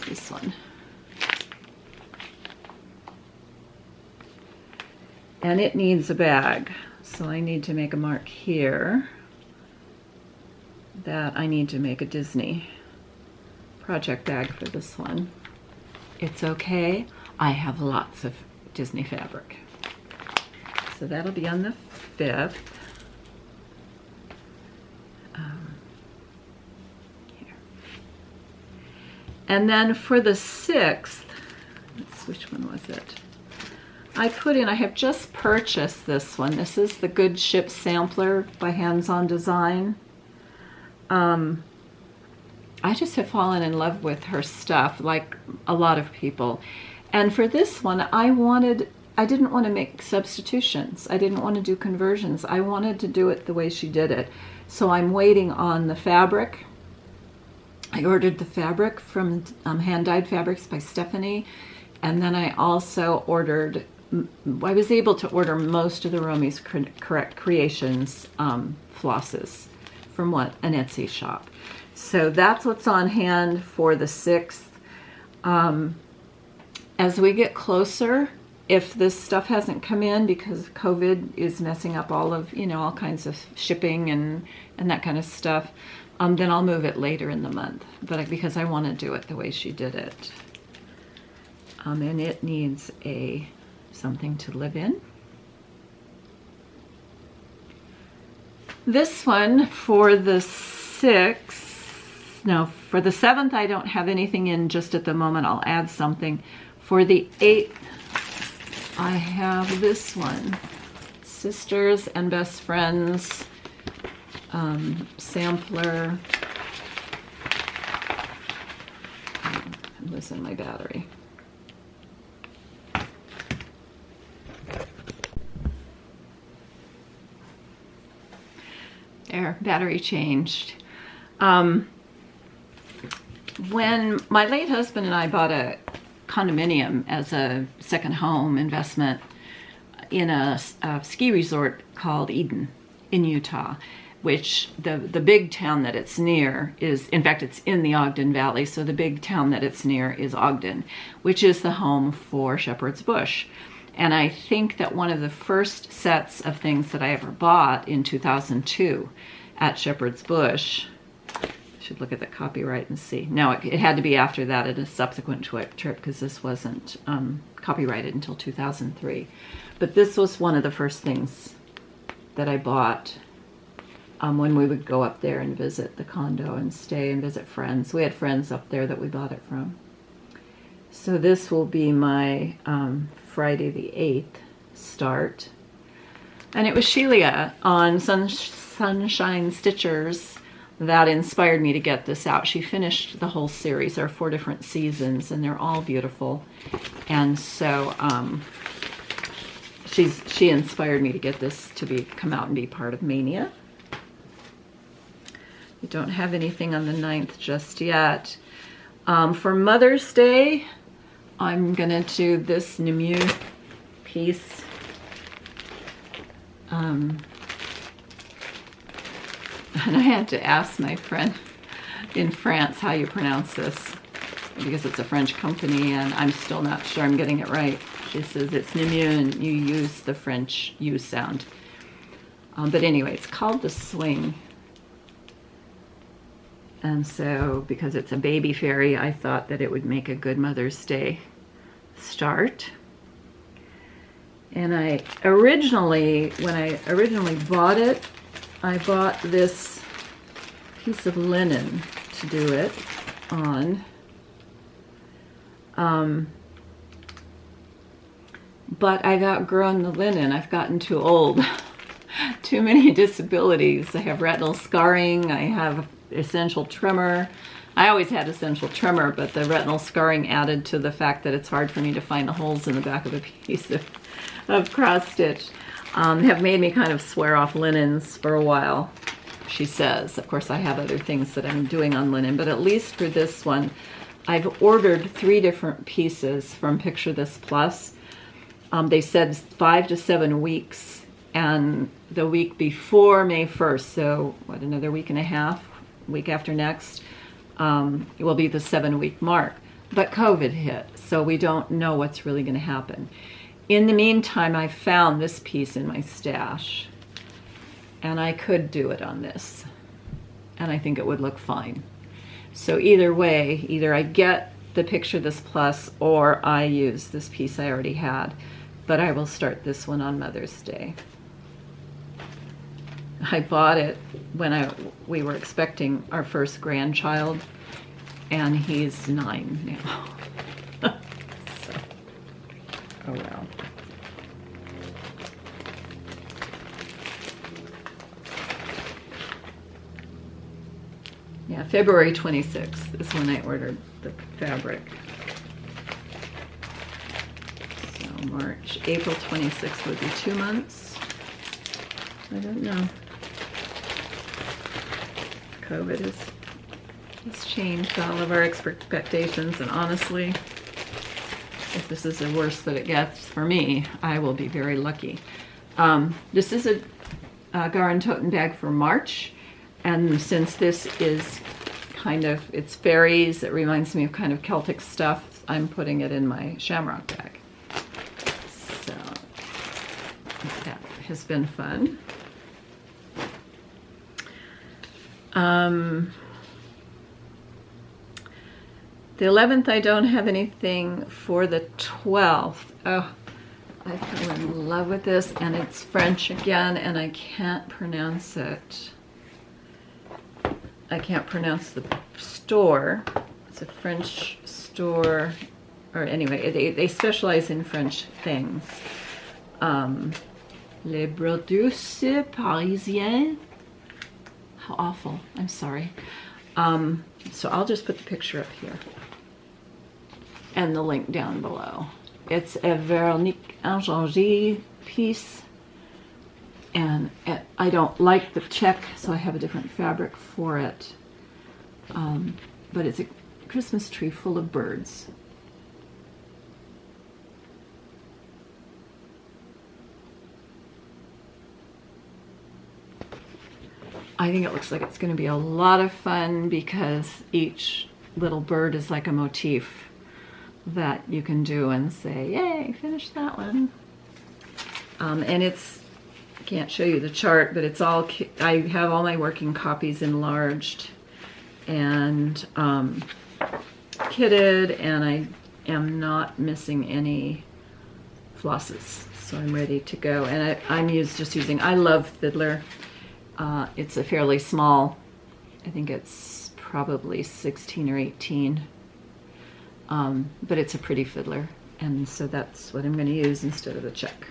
This one. And it needs a bag. So I need to make a mark here that I need to make a Disney project bag for this one. It's okay, I have lots of Disney fabric. So that'll be on the 5th. Here. And then for the 6th, which one was it? I have just purchased this one. This is the Good Ship Sampler by Hands On Design. I just have fallen in love with her stuff, like a lot of people. And for this one, I didn't want to make substitutions. I didn't want to do conversions. I wanted to do it the way she did it. So I'm waiting on the fabric. I ordered the fabric from Hand Dyed Fabrics by Stephanie. And then I also ordered, I was able to order most of the Romy's Correct Creations flosses from an Etsy shop. So that's what's on hand for the 6th. As we get closer, if this stuff hasn't come in because COVID is messing up all of, all kinds of shipping and that kind of stuff, then I'll move it later in the month. But because I want to do it the way she did it. And it needs something to live in. This one for the 6th, no, for the 7th I don't have anything in just at the moment. I'll add something. For the 8th, I have this one, Sisters and Best Friends sampler. I'm losing my battery. There, battery changed. When my late husband and I bought a condominium as a second home investment in a ski resort called Eden in Utah, which the big town that it's near is, in fact, it's in the Ogden Valley, so the big town that it's near is Ogden, which is the home for Shepherd's Bush. And I think that one of the first sets of things that I ever bought in 2002 at Shepherd's Bush, I should look at the copyright and see. No, it had to be after that at a subsequent trip because this wasn't copyrighted until 2003. But this was one of the first things that I bought when we would go up there and visit the condo and stay and visit friends. We had friends up there that we bought it from. So this will be my Friday the 8th start. And it was Sheila on Sunshine Stitchers that inspired me to get this out. She finished the whole series. There are 4 different seasons and they're all beautiful. And so she inspired me to get this to come out and be part of MAYnia. We don't have anything on the 9th just yet. For Mother's Day, I'm gonna do this MAYnia piece. And I had to ask my friend in France how you pronounce this because it's a French company and I'm still not sure I'm getting it right. She says it's MAYnia and you use the French U sound. But anyway, it's called The Swing. And so, because it's a baby fairy, I thought that it would make a good Mother's Day start. And when I originally bought it, I bought this piece of linen to do it on. But I've outgrown the linen. I've gotten too old. Too many disabilities. I have retinal scarring. I have essential tremor. I always had essential tremor, but the retinal scarring added to the fact that it's hard for me to find the holes in the back of a piece of cross stitch. Have made me kind of swear off linens for a while, she says. Of course, I have other things that I'm doing on linen, but at least for this one, I've ordered 3 different pieces from Picture This Plus. They said 5 to 7 weeks, and the week before May 1st, so what, another week and a half, week after next, it will be the 7-week mark. But COVID hit, so we don't know what's really going to happen. In the meantime, I found this piece in my stash, and I could do it on this, and I think it would look fine. So either way, either I get the Picture This Plus or I use this piece I already had, but I will start this one on Mother's Day. I bought it when we were expecting our first grandchild, and he's 9 now. So, oh well. Yeah, February 26th is when I ordered the fabric. So March, April 26th would be 2 months. I don't know. COVID has changed all of our expectations, and honestly, if this is the worst that it gets for me, I will be very lucky. This is a GaRon Tottenbag for March, and since this is kind of, it's fairies, it reminds me of kind of Celtic stuff, I'm putting it in my shamrock bag. So that has been fun. The 11th, I don't have anything. For the 12th, oh, I fell in love with this, and it's French again, and I can't pronounce it. I can't pronounce the store. It's a French store, or anyway, they specialize in French things. Les Produits Parisiens. How awful, I'm sorry. So I'll just put the picture up here and the link down below. It's a Véronique Ingengy piece, and I don't like the check, so I have a different fabric for it. But it's a Christmas tree full of birds. I think it looks like it's going to be a lot of fun because each little bird is like a motif that you can do and say, yay, finish that one. And it's, I can't show you the chart, but it's all, I have all my working copies enlarged and kitted, and I am not missing any flosses. So I'm ready to go. And I'm just using, I love Fiddler. It's a fairly small, I think it's probably 16 or 18, but it's a pretty fiddler, and so that's what I'm going to use instead of the check.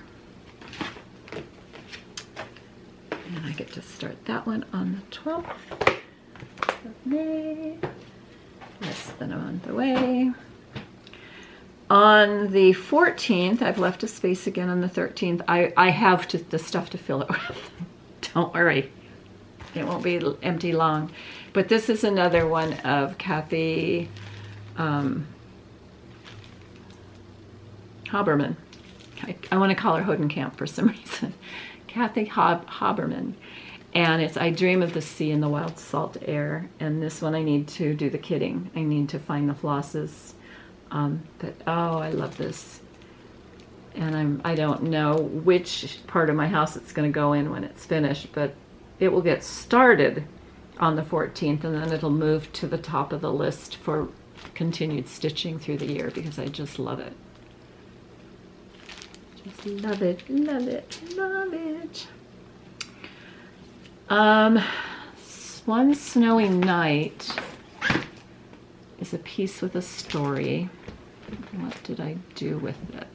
And I get to start that one on the 12th of May, less than a month away. On the 14th, I've left a space again on the 13th. I have the stuff to fill it with. Don't worry, it won't be empty long. But this is another one of Kathy Haberman. I want to call her Hodenkamp for some reason. Kathy Haberman. And it's I Dream of the Sea and the Wild Salt Air. And this one I need to do the kitting. I need to find the flosses. But oh, I love this. And I don't know which part of my house it's going to go in when it's finished, but it will get started on the 14th, and then it'll move to the top of the list for continued stitching through the year because I just love it. Just love it, love it, love it. One Snowy Night is a piece with a story. What did I do with it?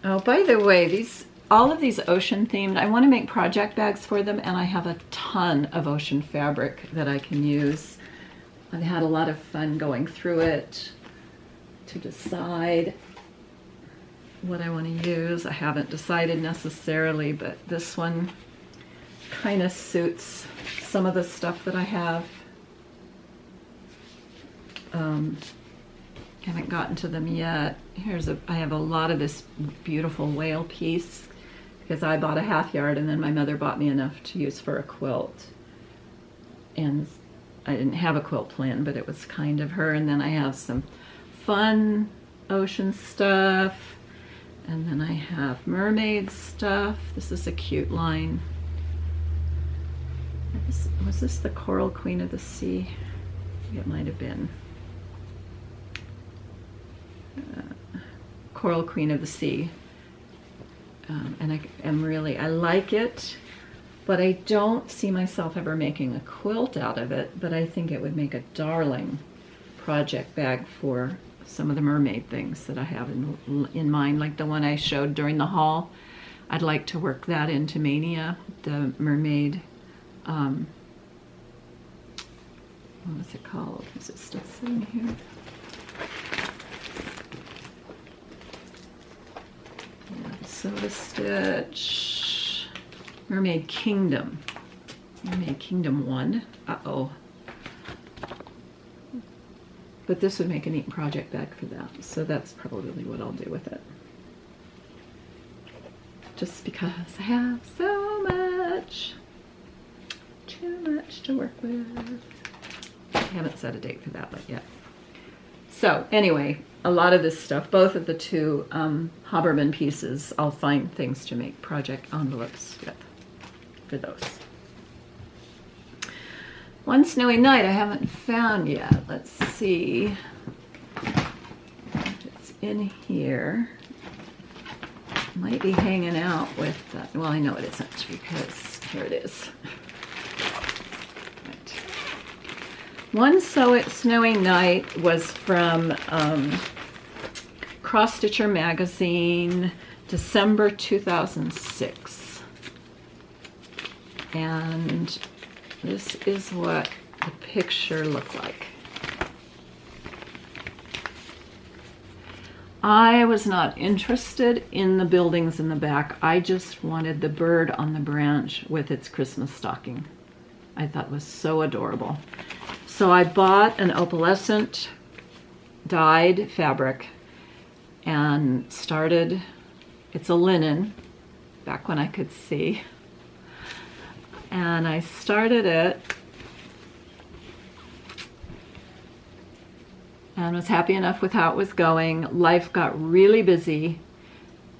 Oh, by the way, all of these ocean themed, I want to make project bags for them, and I have a ton of ocean fabric that I can use. I've had a lot of fun going through it to decide what I want to use. I haven't decided necessarily, but this one kind of suits some of the stuff that I have. Haven't gotten to them yet. I have a lot of this beautiful whale piece because I bought a half yard and then my mother bought me enough to use for a quilt. And I didn't have a quilt plan, but it was kind of her. And then I have some fun ocean stuff. And then I have mermaid stuff. This is a cute line. Was this the Coral Queen of the Sea? It might have been. Coral Queen of the Sea. And I like it, but I don't see myself ever making a quilt out of it, but I think it would make a darling project bag for some of the mermaid things that I have in mind, like the one I showed during the haul. I'd like to work that into MAYnia, the mermaid, what's it called? Is it still sitting here? Yeah, Soda Stitch, Mermaid Kingdom, Mermaid Kingdom 1. Uh-oh. But this would make a neat project bag for that, so that's probably what I'll do with it. Just because I have so much, too much to work with. I haven't set a date for that yet. So anyway, a lot of this stuff, both of the two Haberman pieces, I'll find things to make project envelopes with for those. One Snowy Night I haven't found yet. Let's see if it's in here. Might be hanging out with, well, I know it isn't because here it is. Right. One Snowy Night was from Cross Stitcher magazine, December 2006. And this is what the picture looked like. I was not interested in the buildings in the back. I just wanted the bird on the branch with its Christmas stocking. I thought it was so adorable. So I bought an opalescent dyed fabric and started, it's a linen, back when I could see. And I started it and was happy enough with how it was going. Life got really busy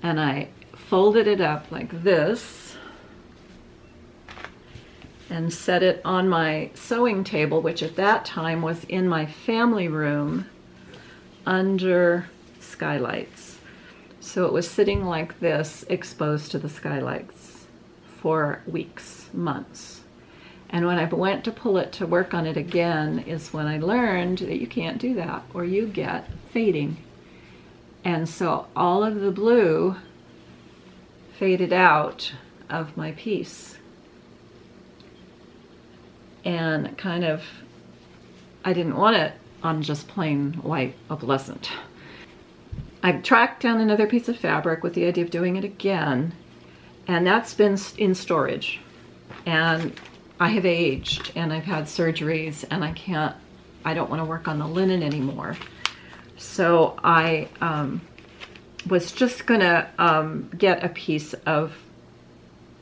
and I folded it up like this and set it on my sewing table, which at that time was in my family room under skylights. So it was sitting like this, exposed to the skylights for weeks. Months. And when I went to pull it to work on it again is when I learned that you can't do that or you get fading. And so all of the blue faded out of my piece. And kind of, I didn't want it on just plain white opalescent. I tracked down another piece of fabric with the idea of doing it again, and that's been in storage. And I have aged and I've had surgeries and I don't want to work on the linen anymore. So I was just gonna get a piece of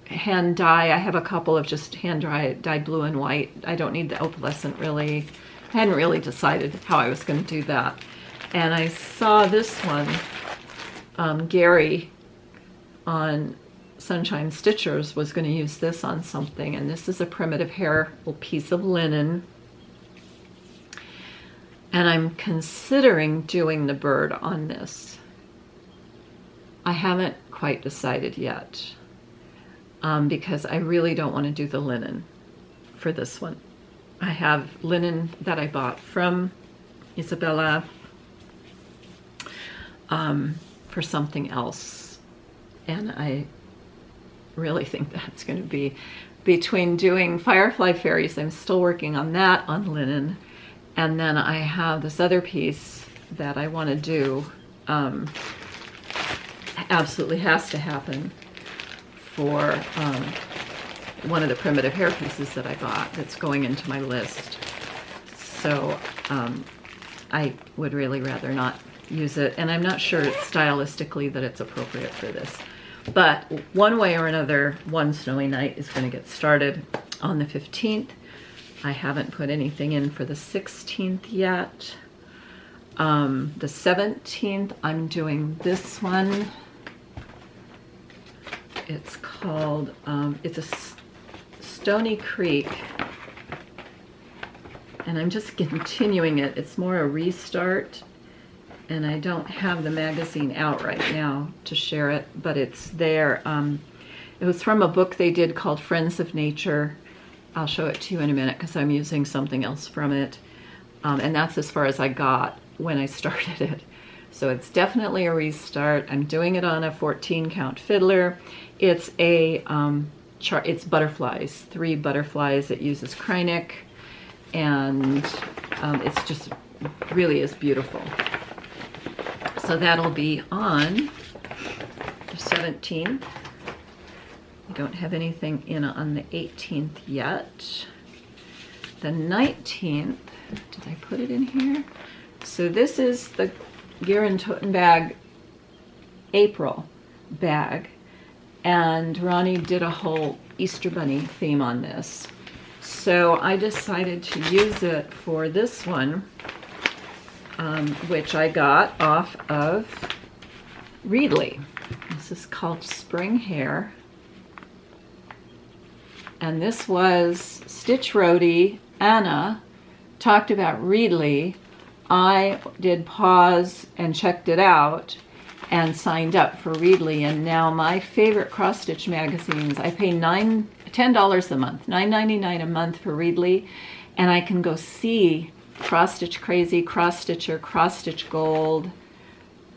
hand dye. I have a couple of just hand dyed blue and white. I don't need the opalescent really. I hadn't really decided how I was going to do that. And I saw this one, Gary on Sunshine Stitchers was going to use this on something, and this is a primitive hair piece of linen, and I'm considering doing the bird on this. I haven't quite decided yet because I really don't want to do the linen for this one. I have linen that I bought from Isabella for something else, and I really think that's going to be between doing Firefly Fairies. I'm still working on that on linen, and then I have this other piece that I want to do. Absolutely has to happen for one of the primitive hair pieces that I bought that's going into my list. So I would really rather not use it, and I'm not sure stylistically that it's appropriate for this. But one way or another, One Snowy Night is going to get started on the 15th. I haven't put anything in for the 16th yet. The 17th, I'm doing this one. It's called, it's a Stony Creek, and I'm just continuing it. It's more a restart, and I don't have the magazine out right now to share it, but it's there. It was from a book they did called Friends of Nature. I'll show it to you in a minute because I'm using something else from it. And that's as far as I got when I started it. So it's definitely a restart. I'm doing it on a 14 count fiddler. It's a it's butterflies, 3 butterflies. It uses Kreinik, and it's just really is beautiful. So that'll be on the 17th. I don't have anything in on the 18th yet. The 19th, did I put it in here? So this is the GaRon Tottenbag April bag, and Ronnie did a whole Easter Bunny theme on this. So I decided to use it for this one, which I got off of Readly. This is called Spring Hair. And this was Stitch Roadie Anna talked about Readly. I did pause and checked it out and signed up for Readly, and now my favorite cross stitch magazines, I pay $10 a month, $9.99 a month for Readly, and I can go see Cross Stitch Crazy, Cross Stitcher, Cross Stitch Gold,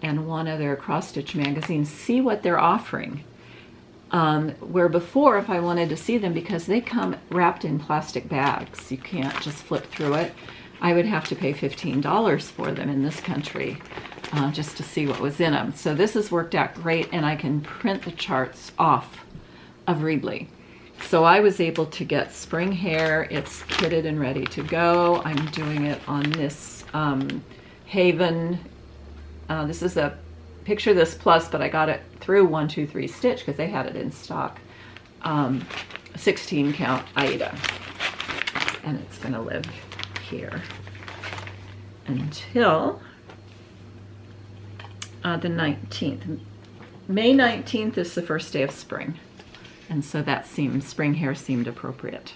and one other cross stitch magazine, see what they're offering. Where before, if I wanted to see them, because they come wrapped in plastic bags, you can't just flip through it, I would have to pay $15 for them in this country just to see what was in them. So this has worked out great, and I can print the charts off of Readly. So I was able to get Spring Hair. It's kitted and ready to go. I'm doing it on this Haven. This is a Picture This Plus, but I got it through 123 Stitch because they had it in stock. 16 count Aida, and it's going to live here until the 19th. May 19th is the first day of spring, and so that Spring Hair seemed appropriate.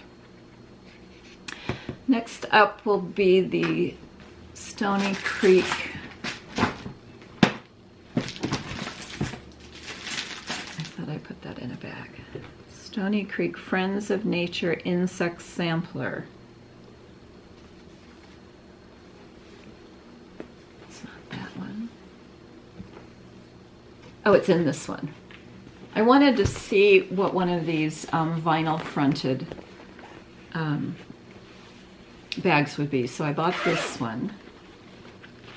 Next up will be the Stony Creek I put that in a bag. Stony Creek Friends of Nature Insect Sampler. It's not that one. Oh, it's in this one. I wanted to see what one of these vinyl fronted bags would be, so I bought this one.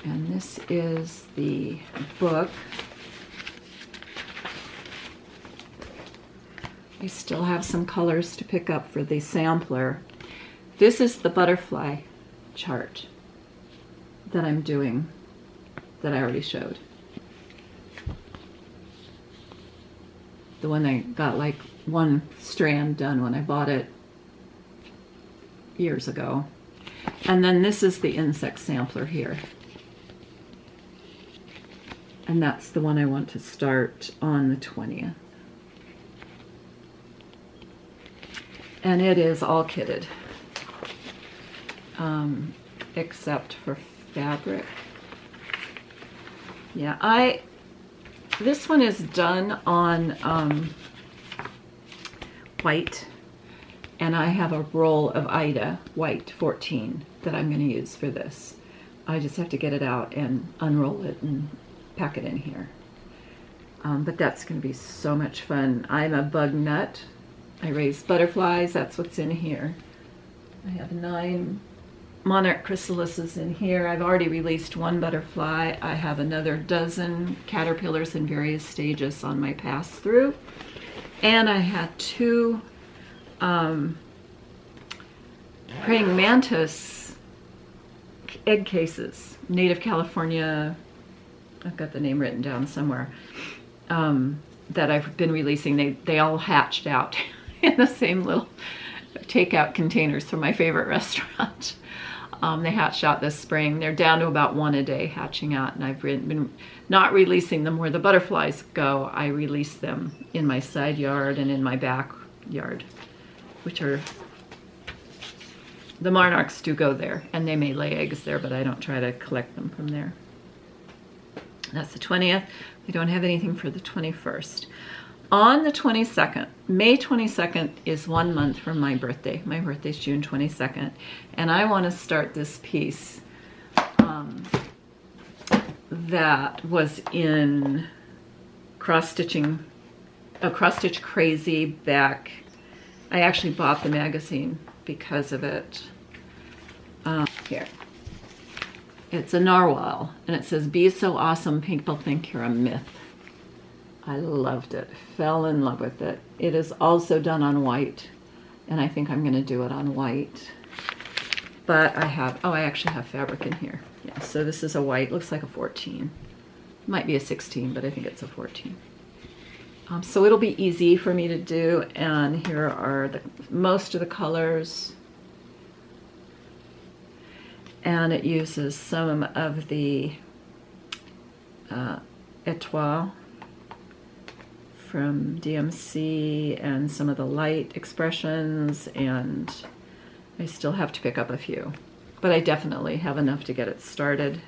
And this is the book. I still have some colors to pick up for the sampler. This is the butterfly chart that I'm doing, that I already showed. The one I got like one strand done when I bought it years ago. And then this is the insect sampler here. And that's the one I want to start on the 20th. And it is all kitted, except for fabric. Yeah, this one is done on white, and I have a roll of Aida white 14 that I'm going to use for this. I just have to get it out and unroll it and pack it in here. But that's going to be so much fun. I'm a bug nut. I raise butterflies, that's what's in here. I have 9 monarch chrysalises in here. I've already released 1 butterfly. I have another dozen caterpillars in various stages on my pass through. And I had 2 praying mantis egg cases, native California, I've got the name written down somewhere, that I've been releasing. They all hatched out in the same little takeout containers from my favorite restaurant. They hatched out this spring. They're down to about 1 a day hatching out, and I've been not releasing them where the butterflies go. I release them in my side yard and in my backyard, which are, the monarchs do go there, and they may lay eggs there, but I don't try to collect them from there. That's the 20th. We don't have anything for the 21st. On the 22nd, May 22nd is 1 month from my birthday. My birthday's June 22nd. And I want to start this piece that was in Cross Stitch Crazy back. I actually bought the magazine because of it. Here. It's a narwhal, and it says, "Be so awesome, people think you're a myth." I loved it, fell in love with it. It is also done on white, and I think I'm gonna do it on white. But I actually have fabric in here. Yeah, so this is a white, looks like a 14. Might be a 16, but I think it's a 14. So it'll be easy for me to do, and here are most of the colors. And it uses some of the Etoile from DMC and some of the light expressions, and I still have to pick up a few. But I definitely have enough to get it started.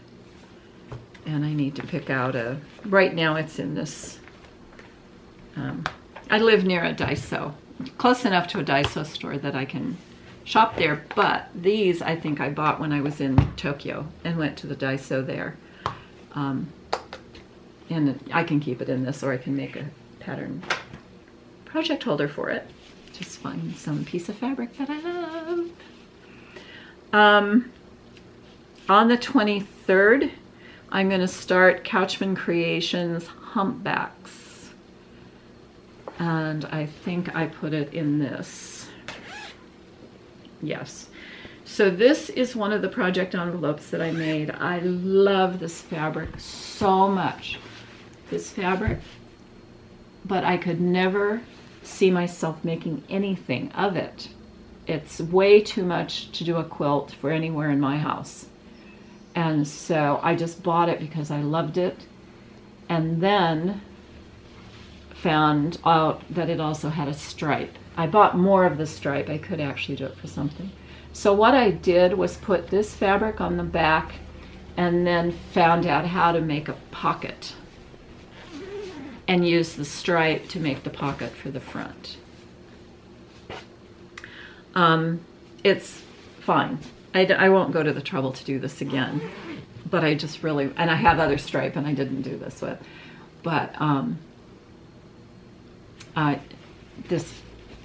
And I need to pick out right now it's in this, I live near a Daiso, close enough to a Daiso store that I can shop there, but these I think I bought when I was in Tokyo and went to the Daiso there. And I can keep it in this, or I can make a pattern project holder for it. Just find some piece of fabric that I love. On the 23rd, I'm going to start Couchman Creations Humpbacks. And I think I put it in this. Yes. So this is one of the project envelopes that I made. I love this fabric so much. This fabric. But I could never see myself making anything of it. It's way too much to do a quilt for anywhere in my house. And so I just bought it because I loved it. And then found out that it also had a stripe. I bought more of the stripe. I could actually do it for something. So what I did was put this fabric on the back and then found out how to make a pocket and use the stripe to make the pocket for the front. It's fine. I won't go to the trouble to do this again, but I just really, and I have other stripe and I didn't do this with, but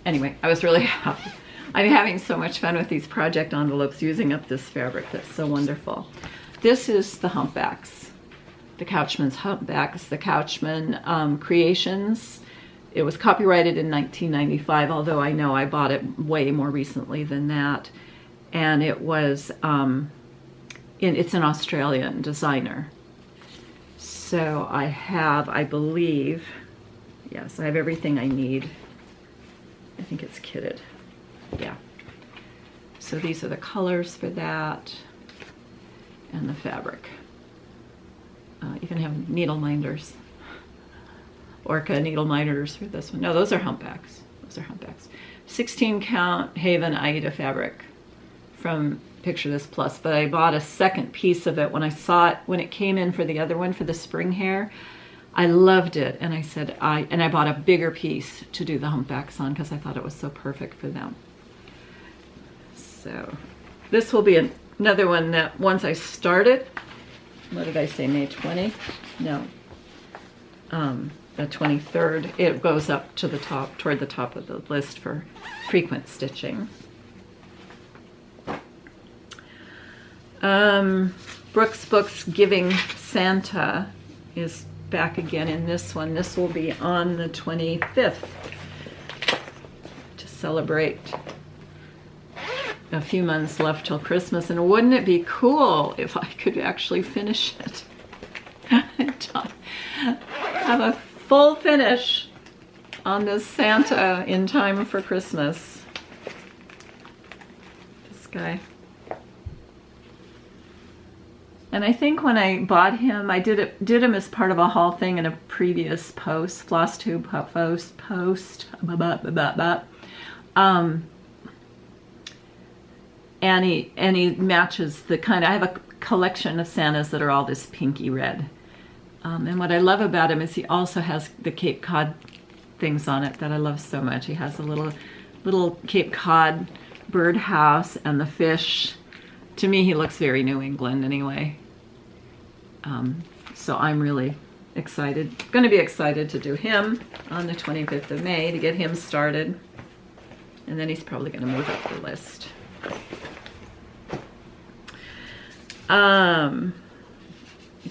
anyway, I was really happy. I'm having so much fun with these project envelopes using up this fabric. That's so wonderful. This is the Humpbacks, the Couchman's Humpbacks, the Couchman Creations. It was copyrighted in 1995, although I know I bought it way more recently than that. And it was, it's an Australian designer. So I have, I believe, yes, I have everything I need. I think it's kitted. Yeah. So these are the colors for that and the fabric. You can have needle minders. Orca needle minders for this one. No, those are humpbacks. Those are humpbacks. 16 count Haven Aida fabric from Picture This Plus, but I bought a second piece of it when I saw it, when it came in for the other one for the spring hair. I loved it, and I said, I bought a bigger piece to do the humpbacks on because I thought it was so perfect for them. So this will be another one that once I started, what did I say, May 20? No, the 23rd, it goes up to the top, toward the top of the list for frequent stitching. Brooks Books Giving Santa is back again in this one. This will be on the 25th to celebrate a few months left till Christmas. And wouldn't it be cool if I could actually finish it? Have a full finish on this Santa in time for Christmas. This guy. And I think when I bought him, I did him as part of a haul thing in a previous post, FlossTube post. And he matches the kind of, I have a collection of Santas that are all this pinky red. And what I love about him is he also has the Cape Cod things on it that I love so much. He has a little Cape Cod birdhouse and the fish. To me, he looks very New England anyway. So I'm really excited, going to be excited to do him on the 25th of May to get him started. And then he's probably going to move up the list.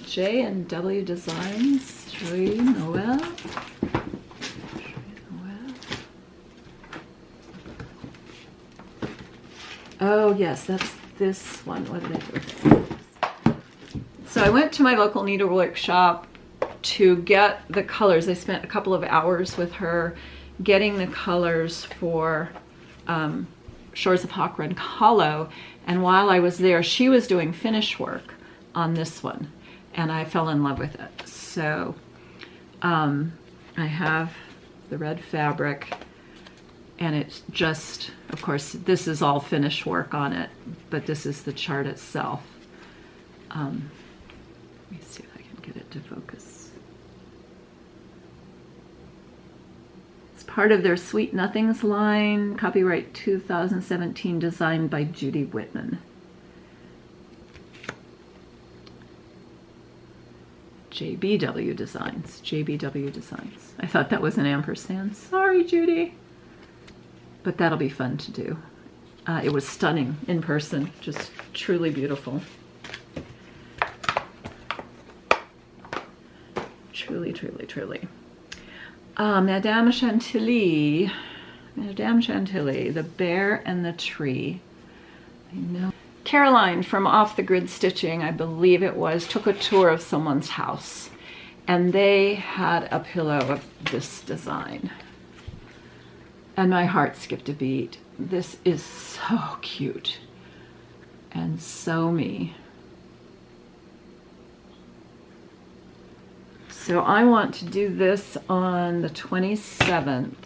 J&W Designs, Joy Noel. Oh yes, that's this one. What did I do with it? So I went to my local needlework shop to get the colors. I spent a couple of hours with her getting the colors for Shores of Hawk Run Hollow. And while I was there, she was doing finish work on this one. And I fell in love with it. So I have the red fabric. And it's just, of course, this is all finish work on it. But this is the chart itself. Let me see if I can get it to focus. It's part of their Sweet Nothings line, copyright 2017, designed by Judy Whitman. JBW Designs, JBW Designs. I thought that was an ampersand. Sorry, Judy. But that'll be fun to do. It was stunning in person, just truly beautiful. Truly, truly, truly. Madame Chantilly, The Bear and the Tree. I know. Caroline from Off the Grid Stitching, I believe it was, took a tour of someone's house. And they had a pillow of this design. And my heart skipped a beat. This is so cute. And so me. So I want to do this on the 27th.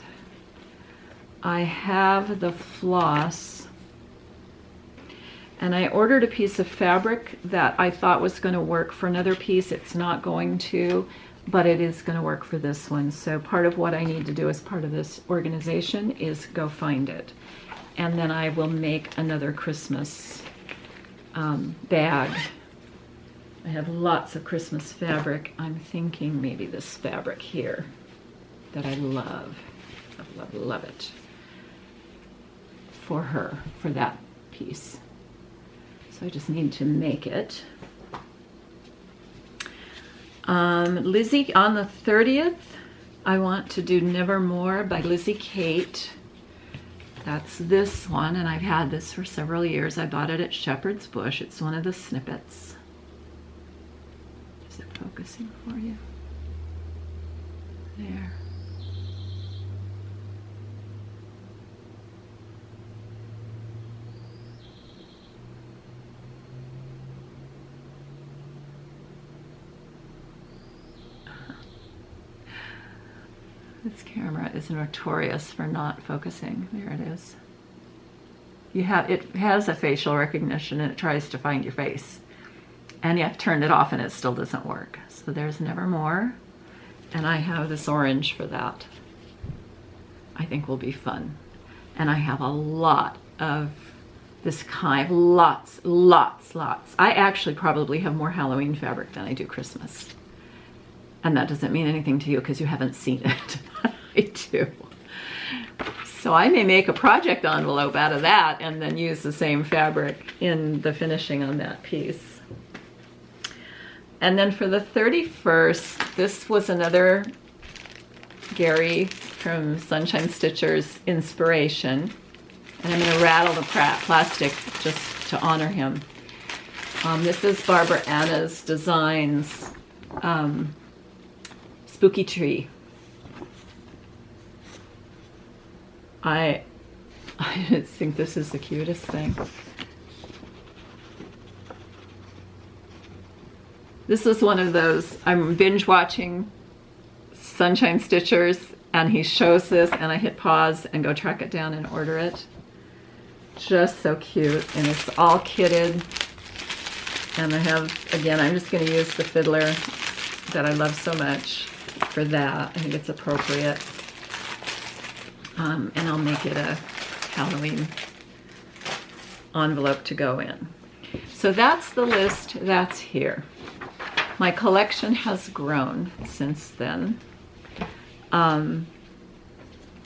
I have the floss, and I ordered a piece of fabric that I thought was going to work for another piece. It's not going to, but it is going to work for this one. So part of what I need to do as part of this organization is go find it. And then I will make another Christmas bag. I have lots of Christmas fabric. I'm thinking maybe this fabric here that I love. I love, love it. For her, for that piece. So I just need to make it. Lizzie, on the 30th, I want to do Nevermore by Lizzie Kate. That's this one, and I've had this for several years. I bought it at Shepherd's Bush. It's one of the snippets. Is it focusing for you? There. This camera is notorious for not focusing. There it is. It has a facial recognition and it tries to find your face. And you have to turn it off and it still doesn't work. So there's Nevermore. And I have this orange for that. I think will be fun. And I have a lot of this kind, lots. I actually probably have more Halloween fabric than I do Christmas. And that doesn't mean anything to you because you haven't seen it. I do. So I may make a project envelope out of that and then use the same fabric in the finishing on that piece. And then for the 31st, this was another Gary from Sunshine Stitcher's inspiration. And I'm going to rattle the plastic just to honor him. This is Barbara Anna's Designs Spooky Tree. I just think this is the cutest thing. This is one of those, I'm binge watching Sunshine Stitchers, and he shows this, and I hit pause and go track it down and order it. Just so cute, and it's all kitted. And I have, again, I'm just going to use the fiddler that I love so much for that. I think it's appropriate. And I'll make it a Halloween envelope to go in. So that's the list that's here. My collection has grown since then.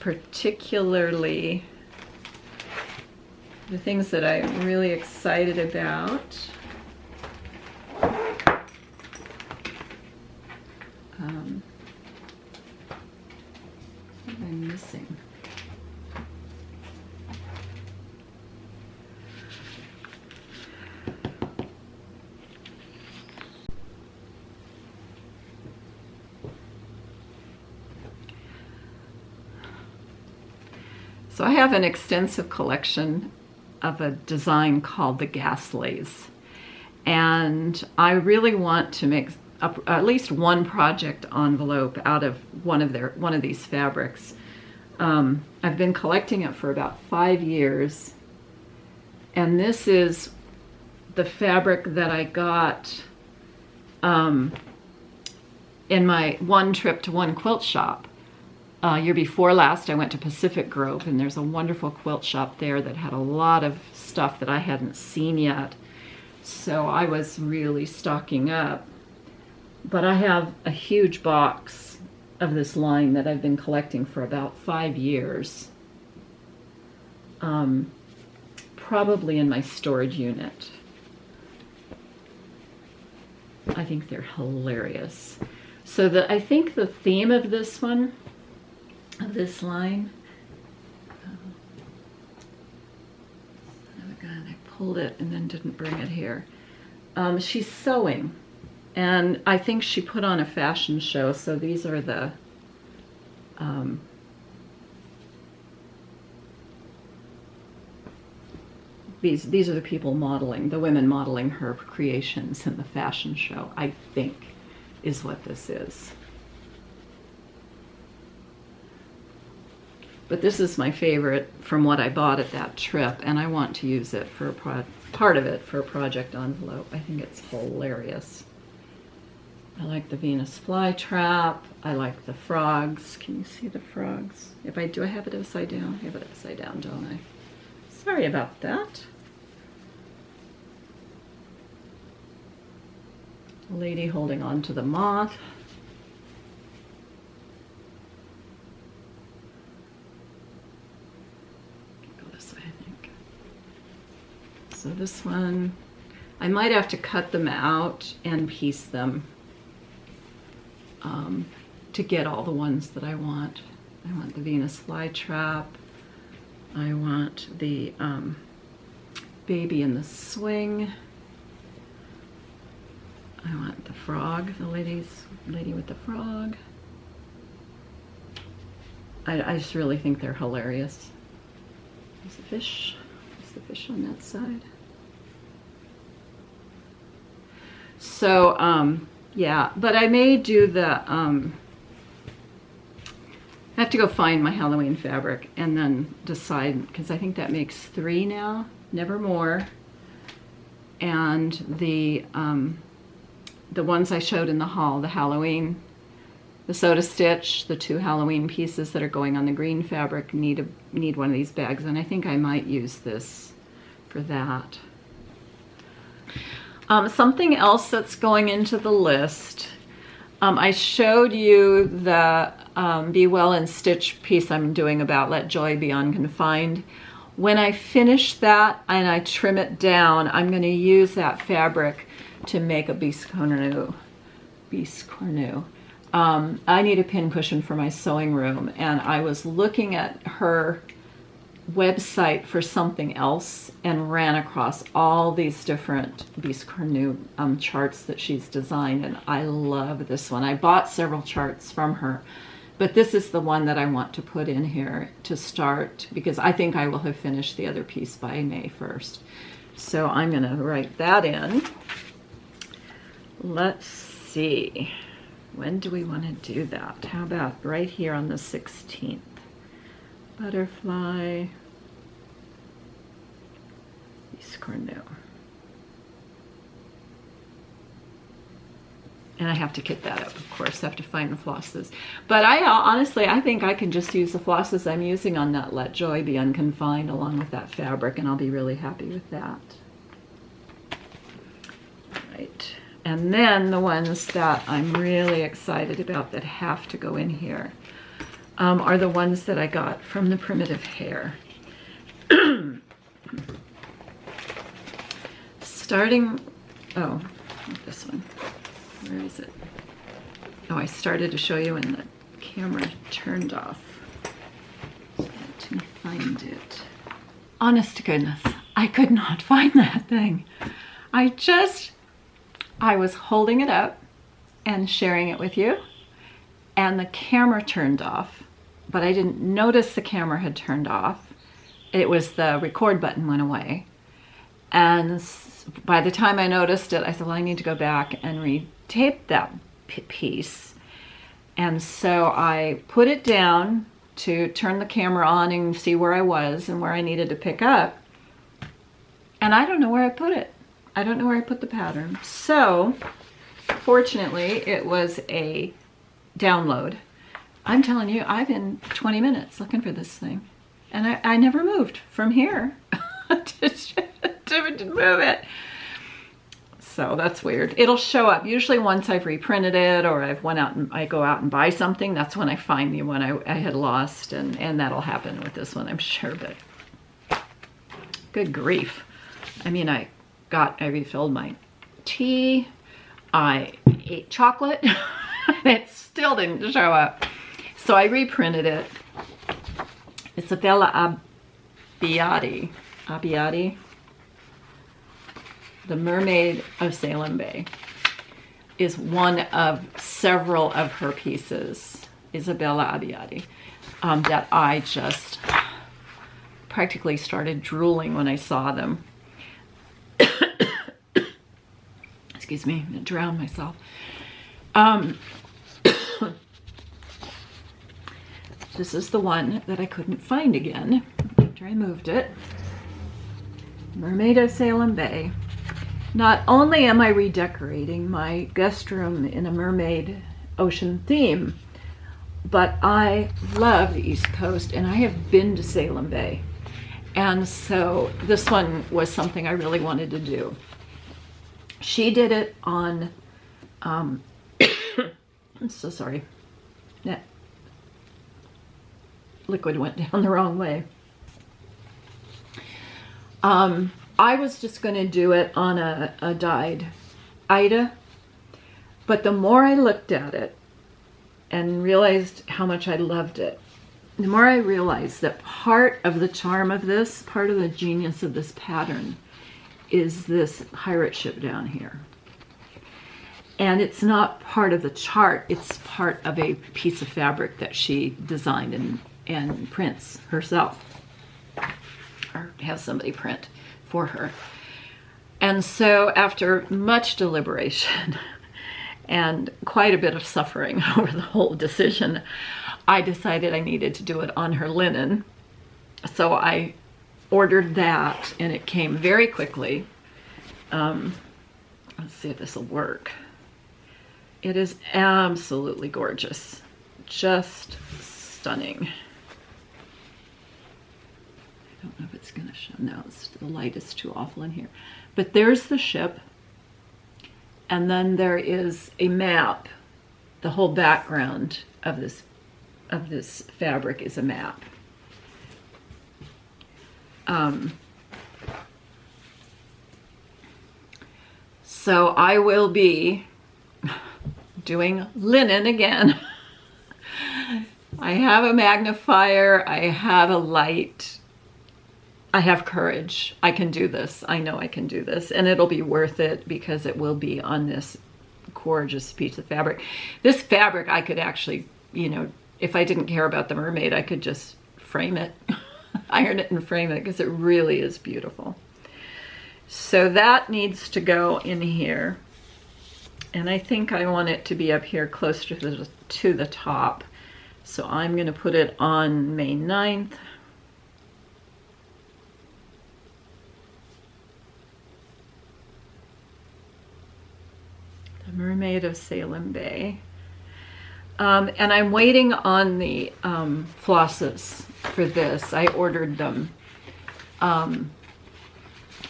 Particularly the things that I'm really excited about. What am I missing? So I have an extensive collection of a design called the Gasleys, and I really want to make at least one project envelope out of one of these fabrics. I've been collecting it for about 5 years, and this is the fabric that I got in my one trip to one quilt shop. Year before last, I went to Pacific Grove, and there's a wonderful quilt shop there that had a lot of stuff that I hadn't seen yet. So I was really stocking up. But I have a huge box of this line that I've been collecting for about 5 years. Probably in my storage unit. I think they're hilarious. So I think the theme of this one, of this line, oh God, I pulled it and then didn't bring it here. She's sewing, and I think she put on a fashion show, so these are the these are the people modeling, the women modeling her creations in the fashion show, I think is what this is. But this is my favorite from what I bought at that trip, and I want to use it for part of it for a project envelope. I think it's hilarious. I like the Venus flytrap. I like the frogs. Can you see the frogs? Do I have it upside down? I have it upside down, don't I? Sorry about that. A lady holding on to the moth. So this one, I might have to cut them out and piece them to get all the ones that I want. I want the Venus flytrap. I want the baby in the swing. I want the frog, the lady with the frog. I just really think they're hilarious. There's the fish. There's the fish on that side. So, yeah, but I may do the, I have to go find my Halloween fabric and then decide, because I think that makes 3 now, never more. And the ones I showed in the haul, the Halloween, the Soda Stitch, the 2 Halloween pieces that are going on the green fabric need one of these bags, and I think I might use this for that. Something else that's going into the list, I showed you the Be Well and Stitch piece I'm doing about Let Joy Be Unconfined. When I finish that and I trim it down, I'm going to use that fabric to make a biscornu. I need a pincushion for my sewing room, and I was looking at her website for something else and ran across all these different biscornu charts that she's designed, and I love this one. I bought several charts from her, but this is the one that I want to put in here to start, because I think I will have finished the other piece by May 1st. So I'm going to write that in. let's see. When do we want to do that? How about right here on the 16th? Butterfly. Cornu. And I have to kit that up, of course. I have to find the flosses. But I honestly, I think I can just use the flosses I'm using on that Let Joy Be Unconfined along with that fabric, and I'll be really happy with that. Right. And then the ones that I'm really excited about that have to go in here are the ones that I got from the Primitive Hair. Starting, oh, not this one. Where is it? Oh, I started to show you when the camera turned off. Let me find it. Honest to goodness, I could not find that thing. I was holding it up and sharing it with you, and the camera turned off, but I didn't notice the camera had turned off. It was the record button went away. And by the time I noticed it, I said, well, I need to go back and retape that piece. And so I put it down to turn the camera on and see where I was and where I needed to pick up. And I don't know where I put it. I don't know where I put the pattern. So fortunately, it was a download. I'm telling you, I've been 20 minutes looking for this thing. And I never moved from here to move it. So that's weird. It'll show up usually once I've reprinted it, or I've went out and I go out and buy something. That's when I find the one I had lost, and that'll happen with this one, I'm sure. But good grief. I mean, I refilled my tea. I ate chocolate. It still didn't show up. So I reprinted it. It's a Bella Abbiati. The Mermaid of Salem Bay is one of several of her pieces, Isabella Abbiati, that I just practically started drooling when I saw them. Excuse me, I'm gonna drown myself. This is the one that I couldn't find again after I moved it. Mermaid of Salem Bay. Not only am I redecorating my guest room in a mermaid ocean theme, but I love the East Coast and I have been to Salem Bay. And so this one was something I really wanted to do. She did it on, I'm so sorry, that liquid went down the wrong way. I was just going to do it on a dyed Ida, but the more I looked at it and realized how much I loved it, the more I realized that part of the charm of this, part of the genius of this pattern is this pirate ship down here. And it's not part of the chart, it's part of a piece of fabric that she designed and prints herself, or has somebody print for her. And so after much deliberation and quite a bit of suffering over the whole decision, I decided I needed to do it on her linen. So I ordered that and it came very quickly. Let's see if this will work. It is absolutely gorgeous. Just stunning. I don't know if it's going to show. No, the light is too awful in here. But there's the ship. And then there is a map. The whole background of this fabric is a map. So I will be doing linen again. I have a magnifier. I have a light. I have courage. I can do this. I know I can do this. And it'll be worth it because it will be on this gorgeous piece of fabric. This fabric I could actually, you know, if I didn't care about the mermaid, I could just frame it, iron it and frame it because it really is beautiful. So that needs to go in here. And I think I want it to be up here closer to the top. So I'm going to put it on May 9th. The Mermaid of Salem Bay. And I'm waiting on the flosses for this. I ordered them.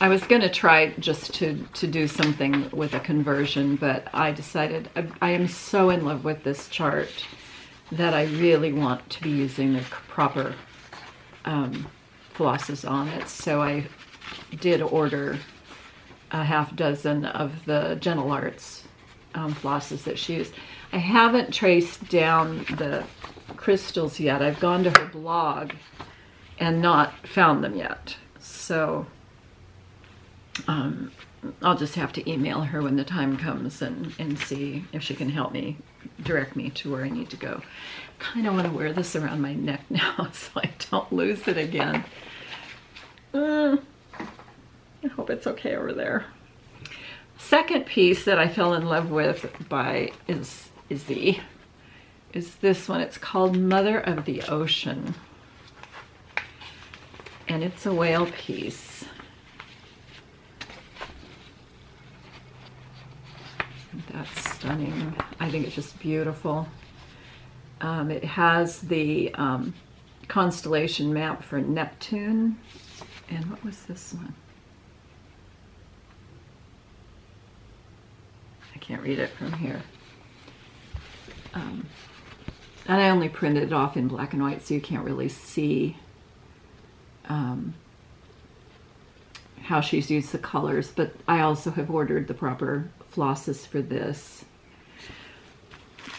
I was going to try just to do something with a conversion, but I decided I am so in love with this chart that I really want to be using the proper flosses on it. So I did order a half dozen of the Gentle Arts flosses that she used. I haven't traced down the crystals yet. I've gone to her blog and not found them yet. So I'll just have to email her when the time comes and see if she can help me, direct me to where I need to go. Kind of want to wear this around my neck now so I don't lose it again. I hope it's okay over there. Second piece that I fell in love with is this one. It's called Mother of the Ocean, and it's a whale piece. That's stunning. I think it's just beautiful. It has the constellation map for Neptune. And what was this one? I can't read it from here. And I only printed it off in black and white, so you can't really see how she's used the colors, but I also have ordered the proper flosses for this.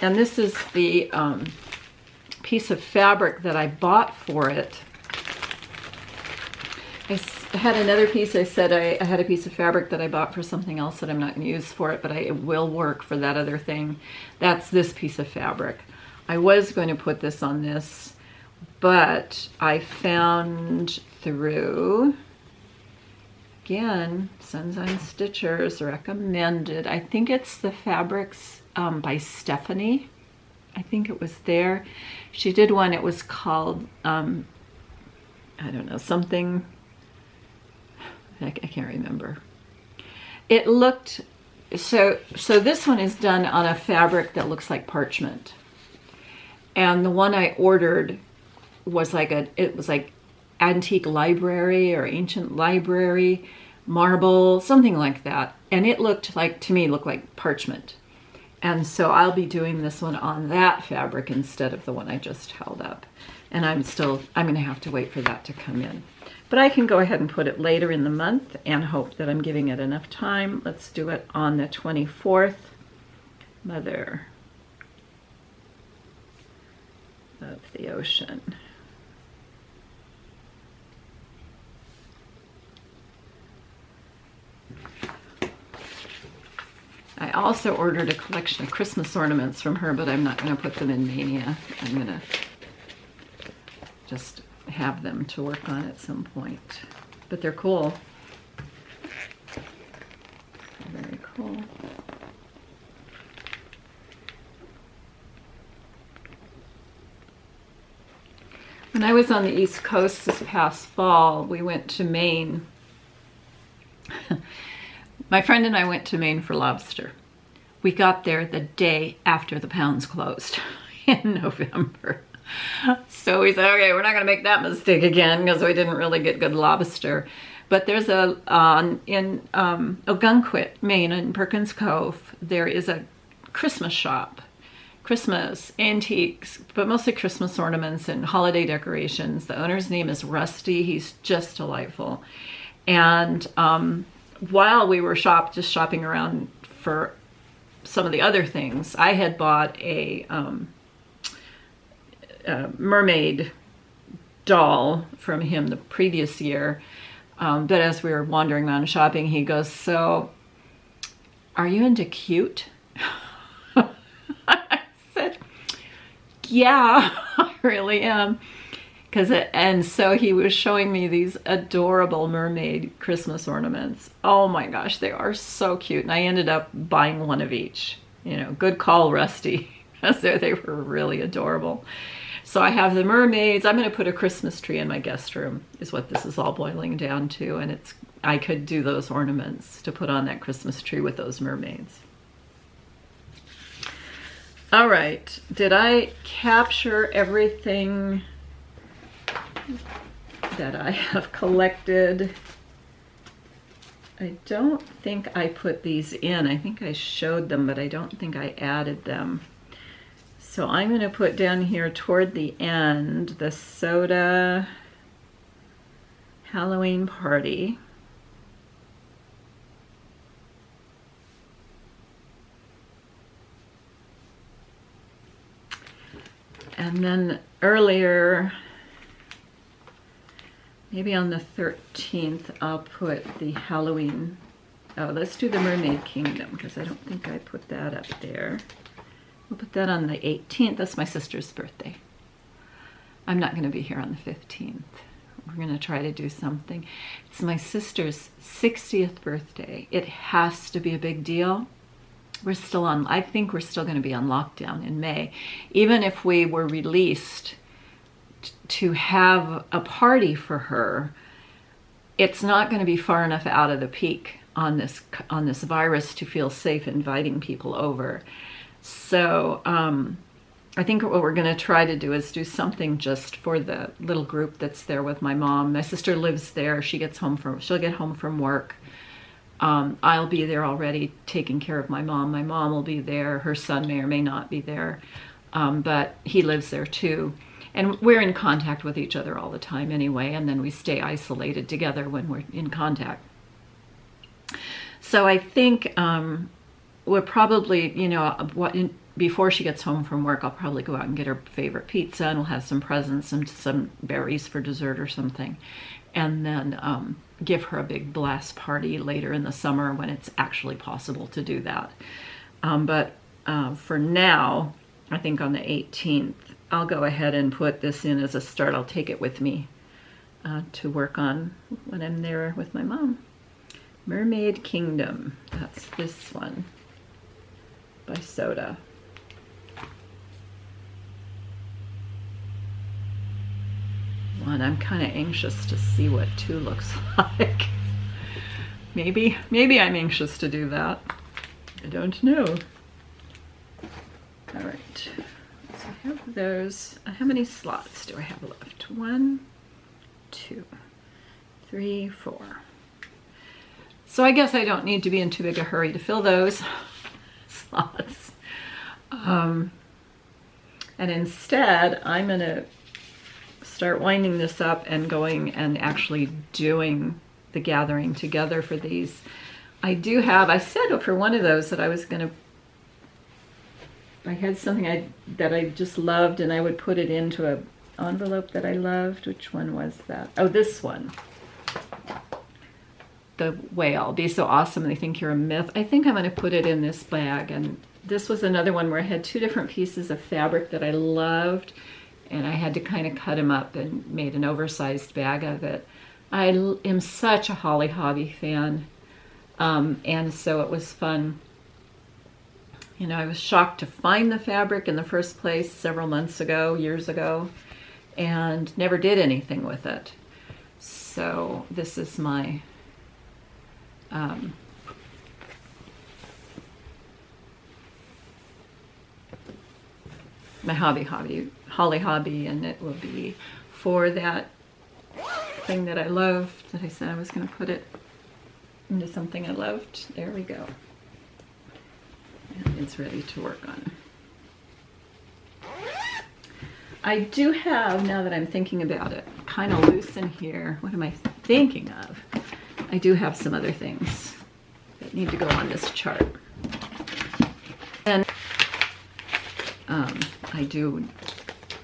And this is the piece of fabric that I bought for it. I had another piece. I said I had a piece of fabric that I bought for something else that I'm not going to use for it, but it will work for that other thing. That's this piece of fabric. I was going to put this on this, but I found through, again, Sunshine Stitchers recommended, I think it's the fabrics by Stephanie. I think it was there. She did one, it was called, I don't know, something, I can't remember. It looked, so this one is done on a fabric that looks like parchment. And the one I ordered was like it was like antique library or ancient library, marble, something like that. And it looked like, to me, looked like parchment. And so I'll be doing this one on that fabric instead of the one I just held up. And I'm going to have to wait for that to come in. But I can go ahead and put it later in the month and hope that I'm giving it enough time. Let's do it on the 24th. Mother of the Ocean. I also ordered a collection of Christmas ornaments from her, but I'm not going to put them in MAYnia. I'm going to just have them to work on at some point. But they're cool. Very cool. When I was on the East Coast this past fall, we went to Maine. My friend and I went to Maine for lobster. We got there the day after the pounds closed in November. So we said, okay, we're not going to make that mistake again because we didn't really get good lobster. But there's in Ogunquit, Maine, in Perkins Cove, there is a Christmas shop. Christmas antiques, but mostly Christmas ornaments and holiday decorations. The owner's name is Rusty. He's just delightful. And while we were just shopping around for some of the other things, I had bought a mermaid doll from him the previous year. But as we were wandering around shopping, he goes, "So, are you into cute?" I said, "Yeah, I really am." And so he was showing me these adorable mermaid Christmas ornaments. Oh my gosh, they are so cute. And I ended up buying one of each. You know, good call, Rusty. They were really adorable. So I have the mermaids. I'm going to put a Christmas tree in my guest room, is what this is all boiling down to. And I could do those ornaments to put on that Christmas tree with those mermaids. All right, did I capture everything that I have collected? I don't think I put these in. I think I showed them, but I don't think I added them. So I'm going to put down here toward the end the Soda Halloween Party. And then earlier, maybe on the 13th, I'll put the Halloween. Oh, let's do the Mermaid Kingdom, because I don't think I put that up there. We'll put that on the 18th. That's my sister's birthday. I'm not going to be here on the 15th. We're going to try to do something. It's my sister's 60th birthday. It has to be a big deal. We're still on, I think we're still going to be on lockdown in May. Even if we were released to have a party for her, it's not going to be far enough out of the peak on this virus to feel safe inviting people over. So I think what we're going to try to do is do something just for the little group that's there with my mom. My sister lives there. She'll get home from work. I'll be there already taking care of my mom. My mom will be there. Her son may or may not be there, but he lives there too. And we're in contact with each other all the time anyway, and then we stay isolated together when we're in contact. So I think we're probably, you know, before she gets home from work, I'll probably go out and get her favorite pizza, and we'll have some presents and some berries for dessert or something. And then give her a big blast party later in the summer when it's actually possible to do that. But for now, I think on the 18th, I'll go ahead and put this in as a start. I'll take it with me to work on when I'm there with my mom. Mermaid Kingdom, that's this one by Soda. One, I'm kind of anxious to see what 2 looks like. Maybe I'm anxious to do that. I don't know. All right, so I have those. How many slots do I have left? 1, 2, 3, 4. So I guess I don't need to be in too big a hurry to fill those slots. And instead, I'm going to start winding this up and going and actually doing the gathering together for these. I said for one of those that I was going to, I had something that I just loved, and I would put it into an envelope that I loved. Which one was that? Oh, this one. The whale. Be so awesome, they think you're a myth. I think I'm going to put it in this bag. And this was another one where I had 2 different pieces of fabric that I loved, and I had to kind of cut them up and made an oversized bag of it. I am such a Holly Hobby fan, and so it was fun. You know, I was shocked to find the fabric in the first place several months ago, years ago, and never did anything with it. So this is my my Holly Hobby, and it will be for that thing that I loved, that I said I was going to put it into something I loved. There we go. And it's ready to work on. I do have, now that I'm thinking about it, kind of loose in here. What am I thinking of? I do have some other things that need to go on this chart. And I do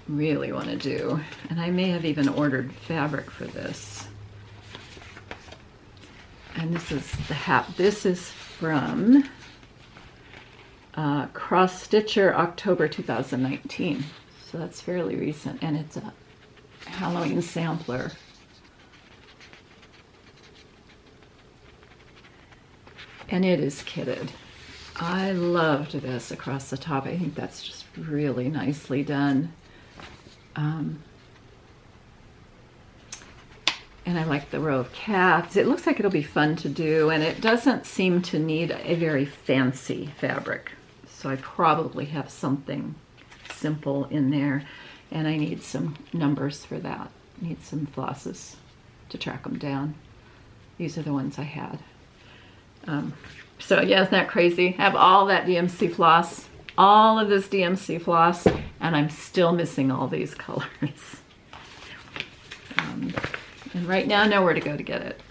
really want to do, and I may have even ordered fabric for this. And this is the hat. This is from Cross Stitcher, October 2019. So that's fairly recent, and it's a Halloween sampler. And it is kitted. I loved this across the top. I think that's just really nicely done. And I like the row of cats. It looks like it'll be fun to do, and it doesn't seem to need a very fancy fabric. So I probably have something simple in there, and I need some numbers for that. I need some flosses to track them down. These are the ones I had. So yeah, isn't that crazy? I have all that DMC floss, all of this DMC floss, and I'm still missing all these colors. And right now, nowhere to go to get it.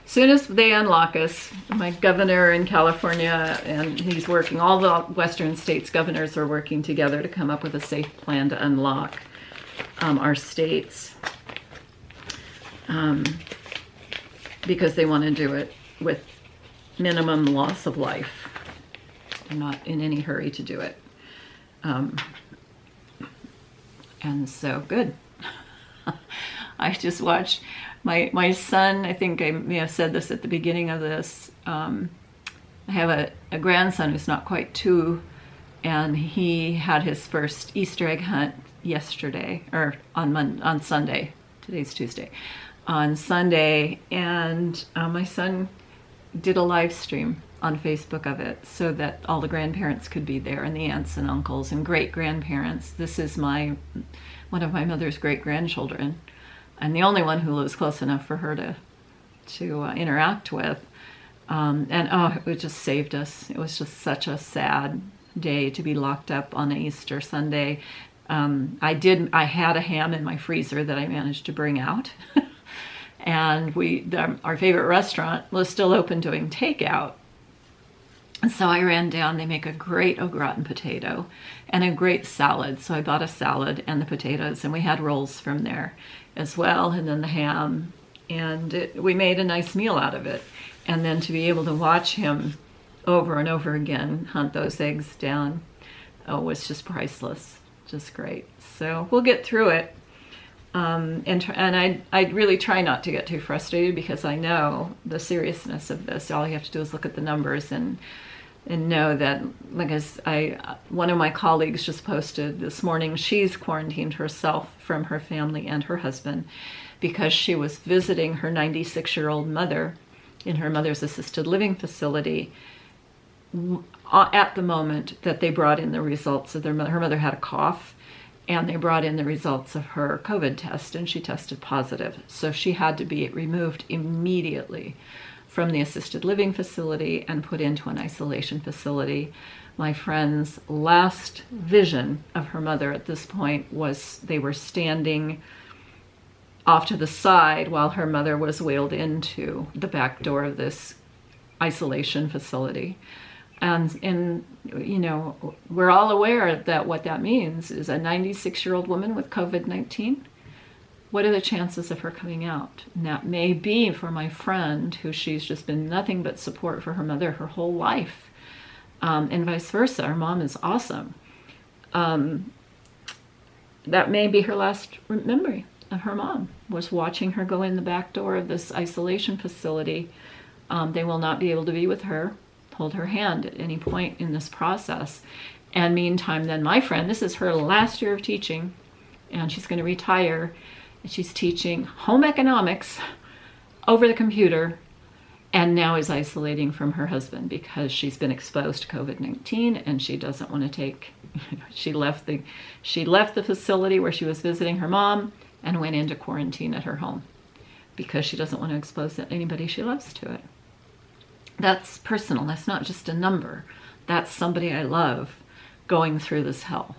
As soon as they unlock us, my governor in California, and he's working, all the Western states governors are working together to come up with a safe plan to unlock our states, because they want to do it with minimum loss of life. I'm not in any hurry to do it. And so, good. I just watched my son, I think I may have said this at the beginning of this, I have a grandson who's not quite 2, and he had his first Easter egg hunt yesterday, or on Sunday. Today's Tuesday. On Sunday, and my son did a live stream on Facebook of it so that all the grandparents could be there, and the aunts and uncles and great grandparents. This is one of my mother's great grandchildren, and the only one who lives close enough for her to interact with. And oh, it just saved us. It was just such a sad day to be locked up on Easter Sunday. I had a ham in my freezer that I managed to bring out. And our favorite restaurant was still open doing takeout. And so I ran down. They make a great au gratin potato and a great salad. So I bought a salad and the potatoes, and we had rolls from there as well, and then the ham. And we made a nice meal out of it. And then to be able to watch him over and over again hunt those eggs down was just priceless, just great. So we'll get through it. And I really try not to get too frustrated, because I know the seriousness of this. All you have to do is look at the numbers and know that, one of my colleagues just posted this morning, she's quarantined herself from her family and her husband because she was visiting her 96-year-old mother in her mother's assisted living facility at the moment that they brought in the results of her mother had a cough. And they brought in the results of her COVID test, and she tested positive. So she had to be removed immediately from the assisted living facility and put into an isolation facility. My friend's last vision of her mother at this point was they were standing off to the side while her mother was wheeled into the back door of this isolation facility. And you know, we're all aware that what that means is a 96-year-old woman with COVID-19. What are the chances of her coming out? And that may be for my friend, who she's just been nothing but support for her mother her whole life, and vice versa. Her mom is awesome. That may be her last memory of her mom, was watching her go in the back door of this isolation facility. They will not be able to be with her, hold her hand at any point in this process. And meantime, then my friend, this is her last year of teaching, and she's going to retire, and she's teaching home economics over the computer, and now is isolating from her husband because she's been exposed to COVID-19, and she doesn't want to take, she left the facility where she was visiting her mom and went into quarantine at her home because she doesn't want to expose anybody she loves to it. That's personal. That's not just a number. That's somebody I love going through this hell.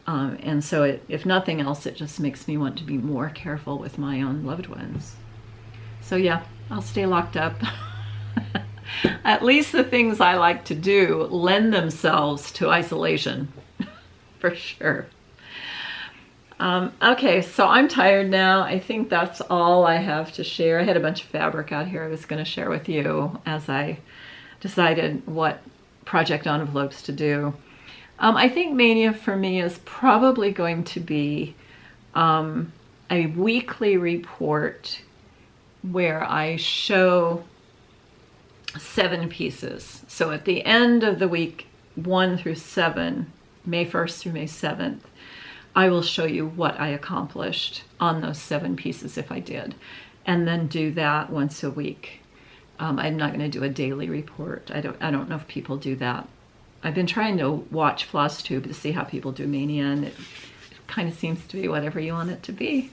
And so if nothing else, it just makes me want to be more careful with my own loved ones. So yeah, I'll stay locked up. At least the things I like to do lend themselves to isolation, for sure. Okay, so I'm tired now. I think that's all I have to share. I had a bunch of fabric out here I was going to share with you as I decided what project envelopes to do. I think MAYnia for me is probably going to be a weekly report where I show 7 pieces. So at the end of the week 1 through 7, May 1st through May 7th, I will show you what I accomplished on those 7 pieces if I did, and then do that once a week. I'm not going to do a daily report. I don't know if people do that. I've been trying to watch FlossTube to see how people do MAYnia, and it kind of seems to be whatever you want it to be.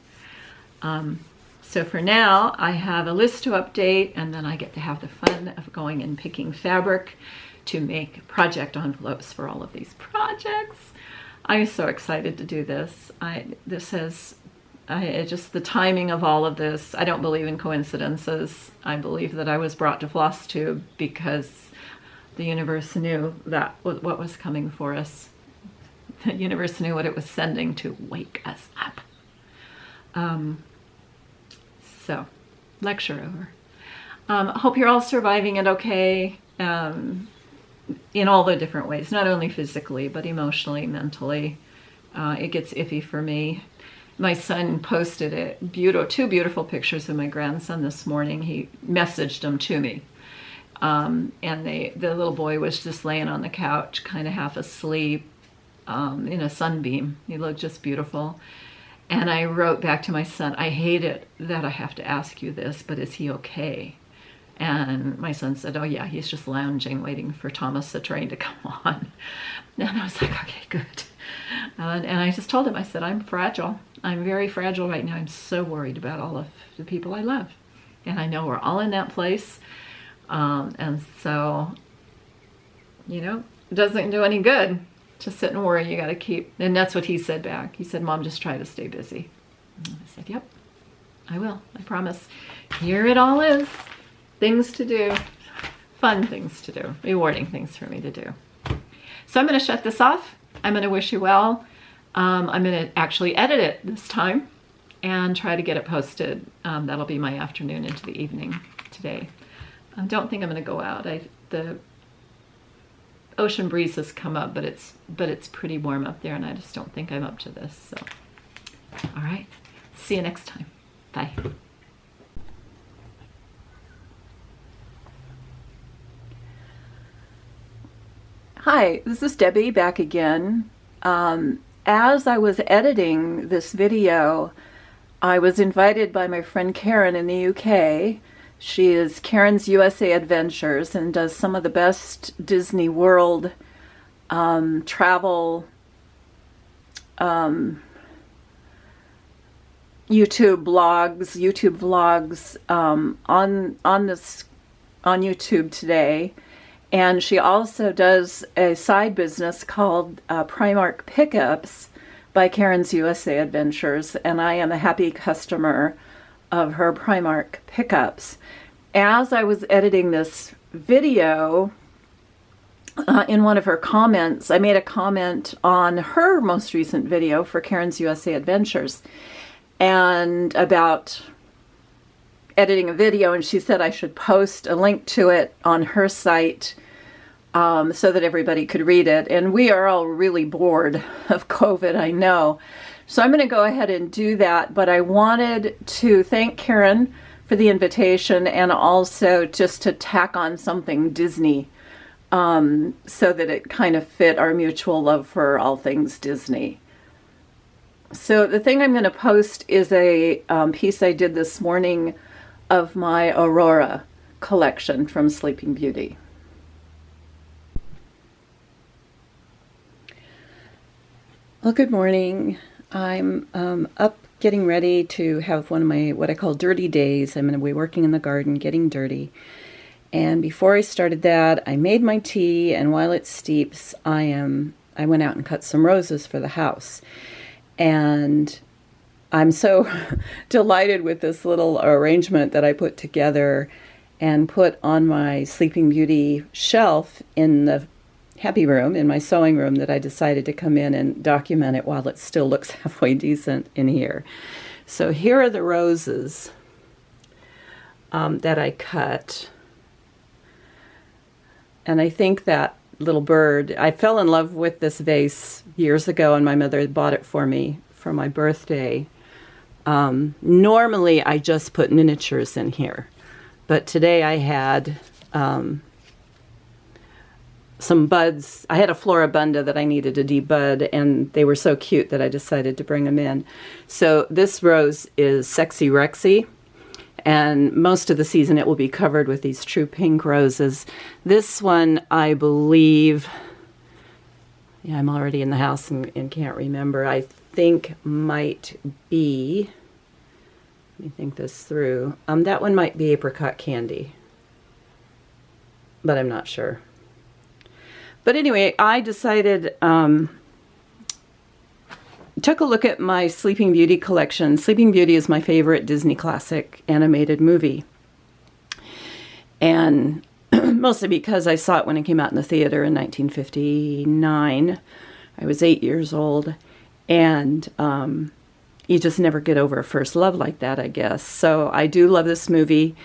So for now, I have a list to update, and then I get to have the fun of going and picking fabric to make project envelopes for all of these projects. I'm so excited to do this. Just the timing of all of this. I don't believe in coincidences. I believe that I was brought to FlossTube because the universe knew that what was coming for us. The universe knew what it was sending to wake us up. So, lecture over. Hope you're all surviving it okay, in all the different ways, not only physically, but emotionally, mentally. It gets iffy for me. My son posted two beautiful pictures of my grandson this morning. He messaged them to me. And the little boy was just laying on the couch, kind of half asleep, in a sunbeam. He looked just beautiful. And I wrote back to my son, I hate it that I have to ask you this, but is he okay? And my son said, oh yeah, he's just lounging, waiting for Thomas the train to come on. And I was like, okay, good. And I just told him, I said, I'm fragile. I'm very fragile right now. I'm so worried about all of the people I love. And I know we're all in that place. And so, it doesn't do any good to sit and worry. You got to keep, and that's what he said back. He said, Mom, just try to stay busy. And I said, yep, I will. I promise. Here it all is. Things to do, fun things to do, rewarding things for me to do. So I'm going to shut this off. I'm going to wish you well. I'm going to actually edit it this time and try to get it posted. That'll be my afternoon into the evening today. I don't think I'm going to go out. The ocean breeze has come up, but it's pretty warm up there, and I just don't think I'm up to this. So, all right. See you next time. Bye. Hi, this is Debbie back again. As I was editing this video, I was invited by my friend Karen in the UK. She is Karen's USA Adventures and does some of the best Disney World travel YouTube vlogs on YouTube today. And she also does a side business called Primark Pickups by Karen's USA Adventures, and I am a happy customer of her Primark Pickups. As I was editing this video, in one of her comments, I made a comment on her most recent video for Karen's USA Adventures and about editing a video, and she said I should post a link to it on her site so that everybody could read it. And we are all really bored of COVID, I know. So I'm going to go ahead and do that, but I wanted to thank Karen for the invitation and also just to tack on something Disney so that it kind of fit our mutual love for all things Disney. So the thing I'm going to post is a piece I did this morning of my Aurora collection from Sleeping Beauty. Well, good morning. I'm up getting ready to have one of my what I call dirty days. I'm going to be working in the garden, getting dirty. And before I started that, I made my tea, and while it steeps, I went out and cut some roses for the house. And I'm so delighted with this little arrangement that I put together and put on my Sleeping Beauty shelf in the happy room, in my sewing room, that I decided to come in and document it while it still looks halfway decent in here. So here are the roses that I cut. And I think that little bird, I fell in love with this vase years ago, and my mother bought it for me for my birthday. Normally I just put miniatures in here, but today I had some buds. I had a floribunda that I needed to debud, and they were so cute that I decided to bring them in. So this rose is Sexy Rexy, and most of the season it will be covered with these true pink roses. This one, I believe, yeah, I'm already in the house and can't remember. I think might be, let me think this through. That one might be Apricot Candy, but I'm not sure. But anyway, I decided, took a look at my Sleeping Beauty collection. Sleeping Beauty is my favorite Disney classic animated movie. And mostly because I saw it when it came out in the theater in 1959. I was 8 years old. And you just never get over a first love like that, I guess. So I do love this movie.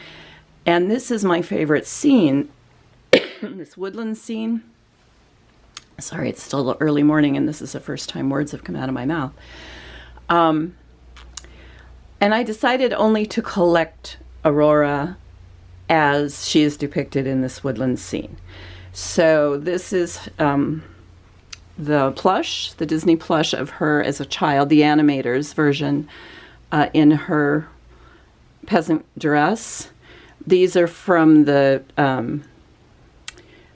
And this is my favorite scene, this woodland scene. Sorry, it's still early morning, and this is the first time words have come out of my mouth. And I decided only to collect Aurora as she is depicted in this woodland scene. So this is the plush, the Disney plush of her as a child, the animator's version in her peasant dress. These are from the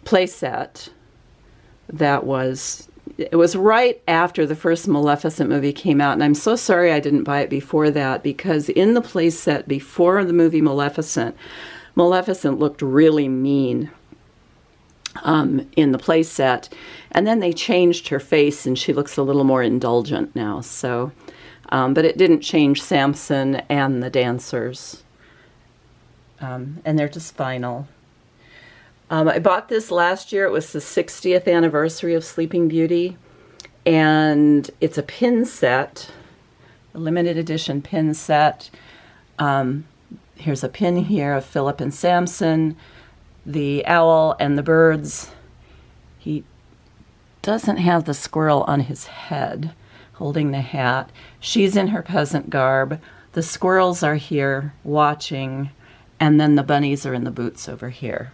play set. It was right after the first Maleficent movie came out, and I'm so sorry I didn't buy it before that, because in the play set before the movie Maleficent looked really mean in the play set, and then they changed her face and she looks a little more indulgent now. So, but it didn't change Samson and the dancers, and they're just final. I bought this last year. It was the 60th anniversary of Sleeping Beauty, and it's a pin set, a limited edition pin set. Here's a pin here of Philip and Samson, the owl and the birds. He doesn't have the squirrel on his head holding the hat. She's in her peasant garb. The squirrels are here watching, and then the bunnies are in the boots over here.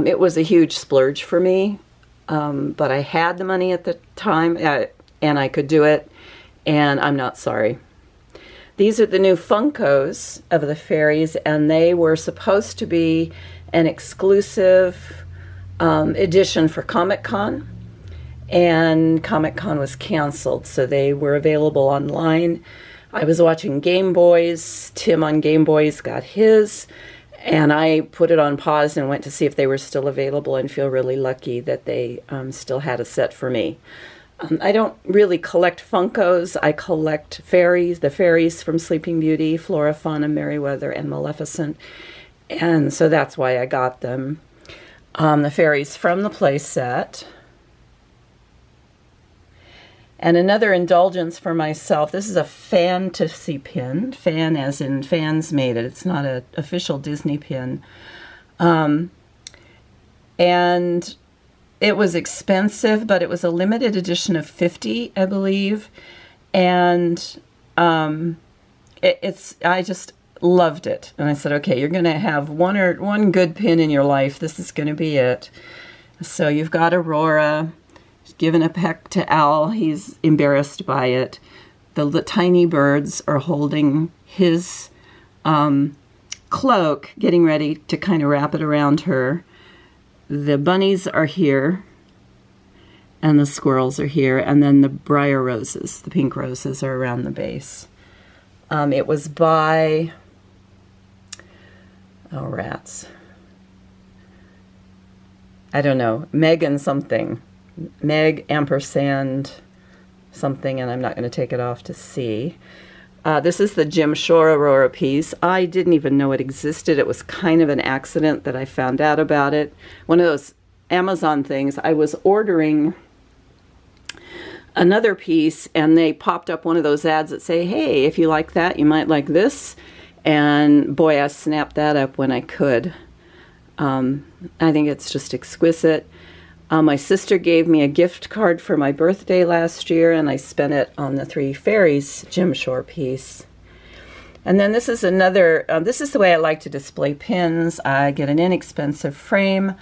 It was a huge splurge for me, but I had the money at the time, and I could do it, and I'm not sorry. These are the new Funkos of the fairies, and they were supposed to be an exclusive edition for Comic-Con, and Comic-Con was canceled, so they were available online. I was watching Game Boys. Tim on Game Boys got his, and I put it on pause and went to see if they were still available, and feel really lucky that they still had a set for me. I don't really collect Funkos. I collect fairies, the fairies from Sleeping Beauty, Flora, Fauna, Merryweather, and Maleficent. And so that's why I got them. The fairies from the play set. And another indulgence for myself, this is a fantasy pin. Fan as in fans made it. It's not an official Disney pin. And it was expensive, but it was a limited edition of 50, I believe. And I just loved it. And I said, okay, you're going to have one good pin in your life. This is going to be it. So you've got Aurora. Given a peck to Owl. He's embarrassed by it. The tiny birds are holding his cloak, getting ready to kind of wrap it around her. The bunnies are here, and the squirrels are here, and then the briar roses, the pink roses, are around the base. It was by, oh rats, I don't know, Megan something. Meg ampersand something, and I'm not going to take it off to see. This is the Jim Shore Aurora piece. I didn't even know it existed. It was kind of an accident that I found out about it. One of those Amazon things. I was ordering another piece, and they popped up one of those ads that say, hey, if you like that, you might like this. And boy, I snapped that up when I could. I think it's just exquisite. My sister gave me a gift card for my birthday last year, and I spent it on the Three Fairies Jim Shore piece. And then this is another, this is the way I like to display pins. I get an inexpensive frame,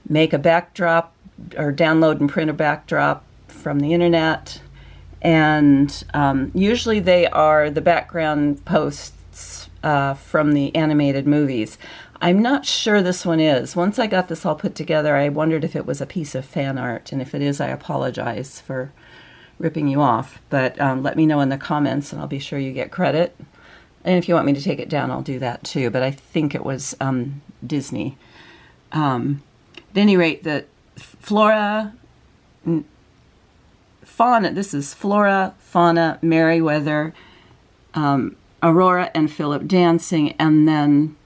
make a backdrop, or download and print a backdrop from the internet. And usually they are the background posts from the animated movies. I'm not sure this one is. Once I got this all put together, I wondered if it was a piece of fan art. And if it is, I apologize for ripping you off. But let me know in the comments and I'll be sure you get credit. And if you want me to take it down, I'll do that too. But I think it was Disney. At any rate, the fauna, this is Flora, Fauna, Merriweather, Aurora and Philip dancing, and then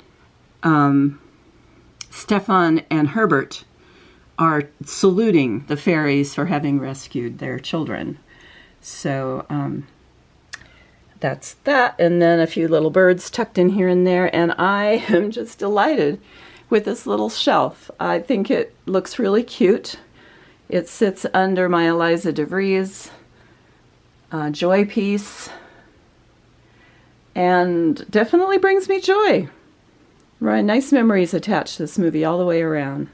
Stefan and Herbert are saluting the fairies for having rescued their children. So that's that, and then a few little birds tucked in here and there, and I am just delighted with this little shelf. I think it looks really cute. It sits under my Eliza DeVries joy piece, and definitely brings me joy. Right, nice memories attached to this movie all the way around.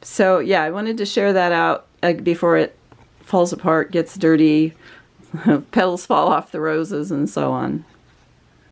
So yeah, I wanted to share that out before it falls apart, gets dirty, petals fall off the roses, and so on.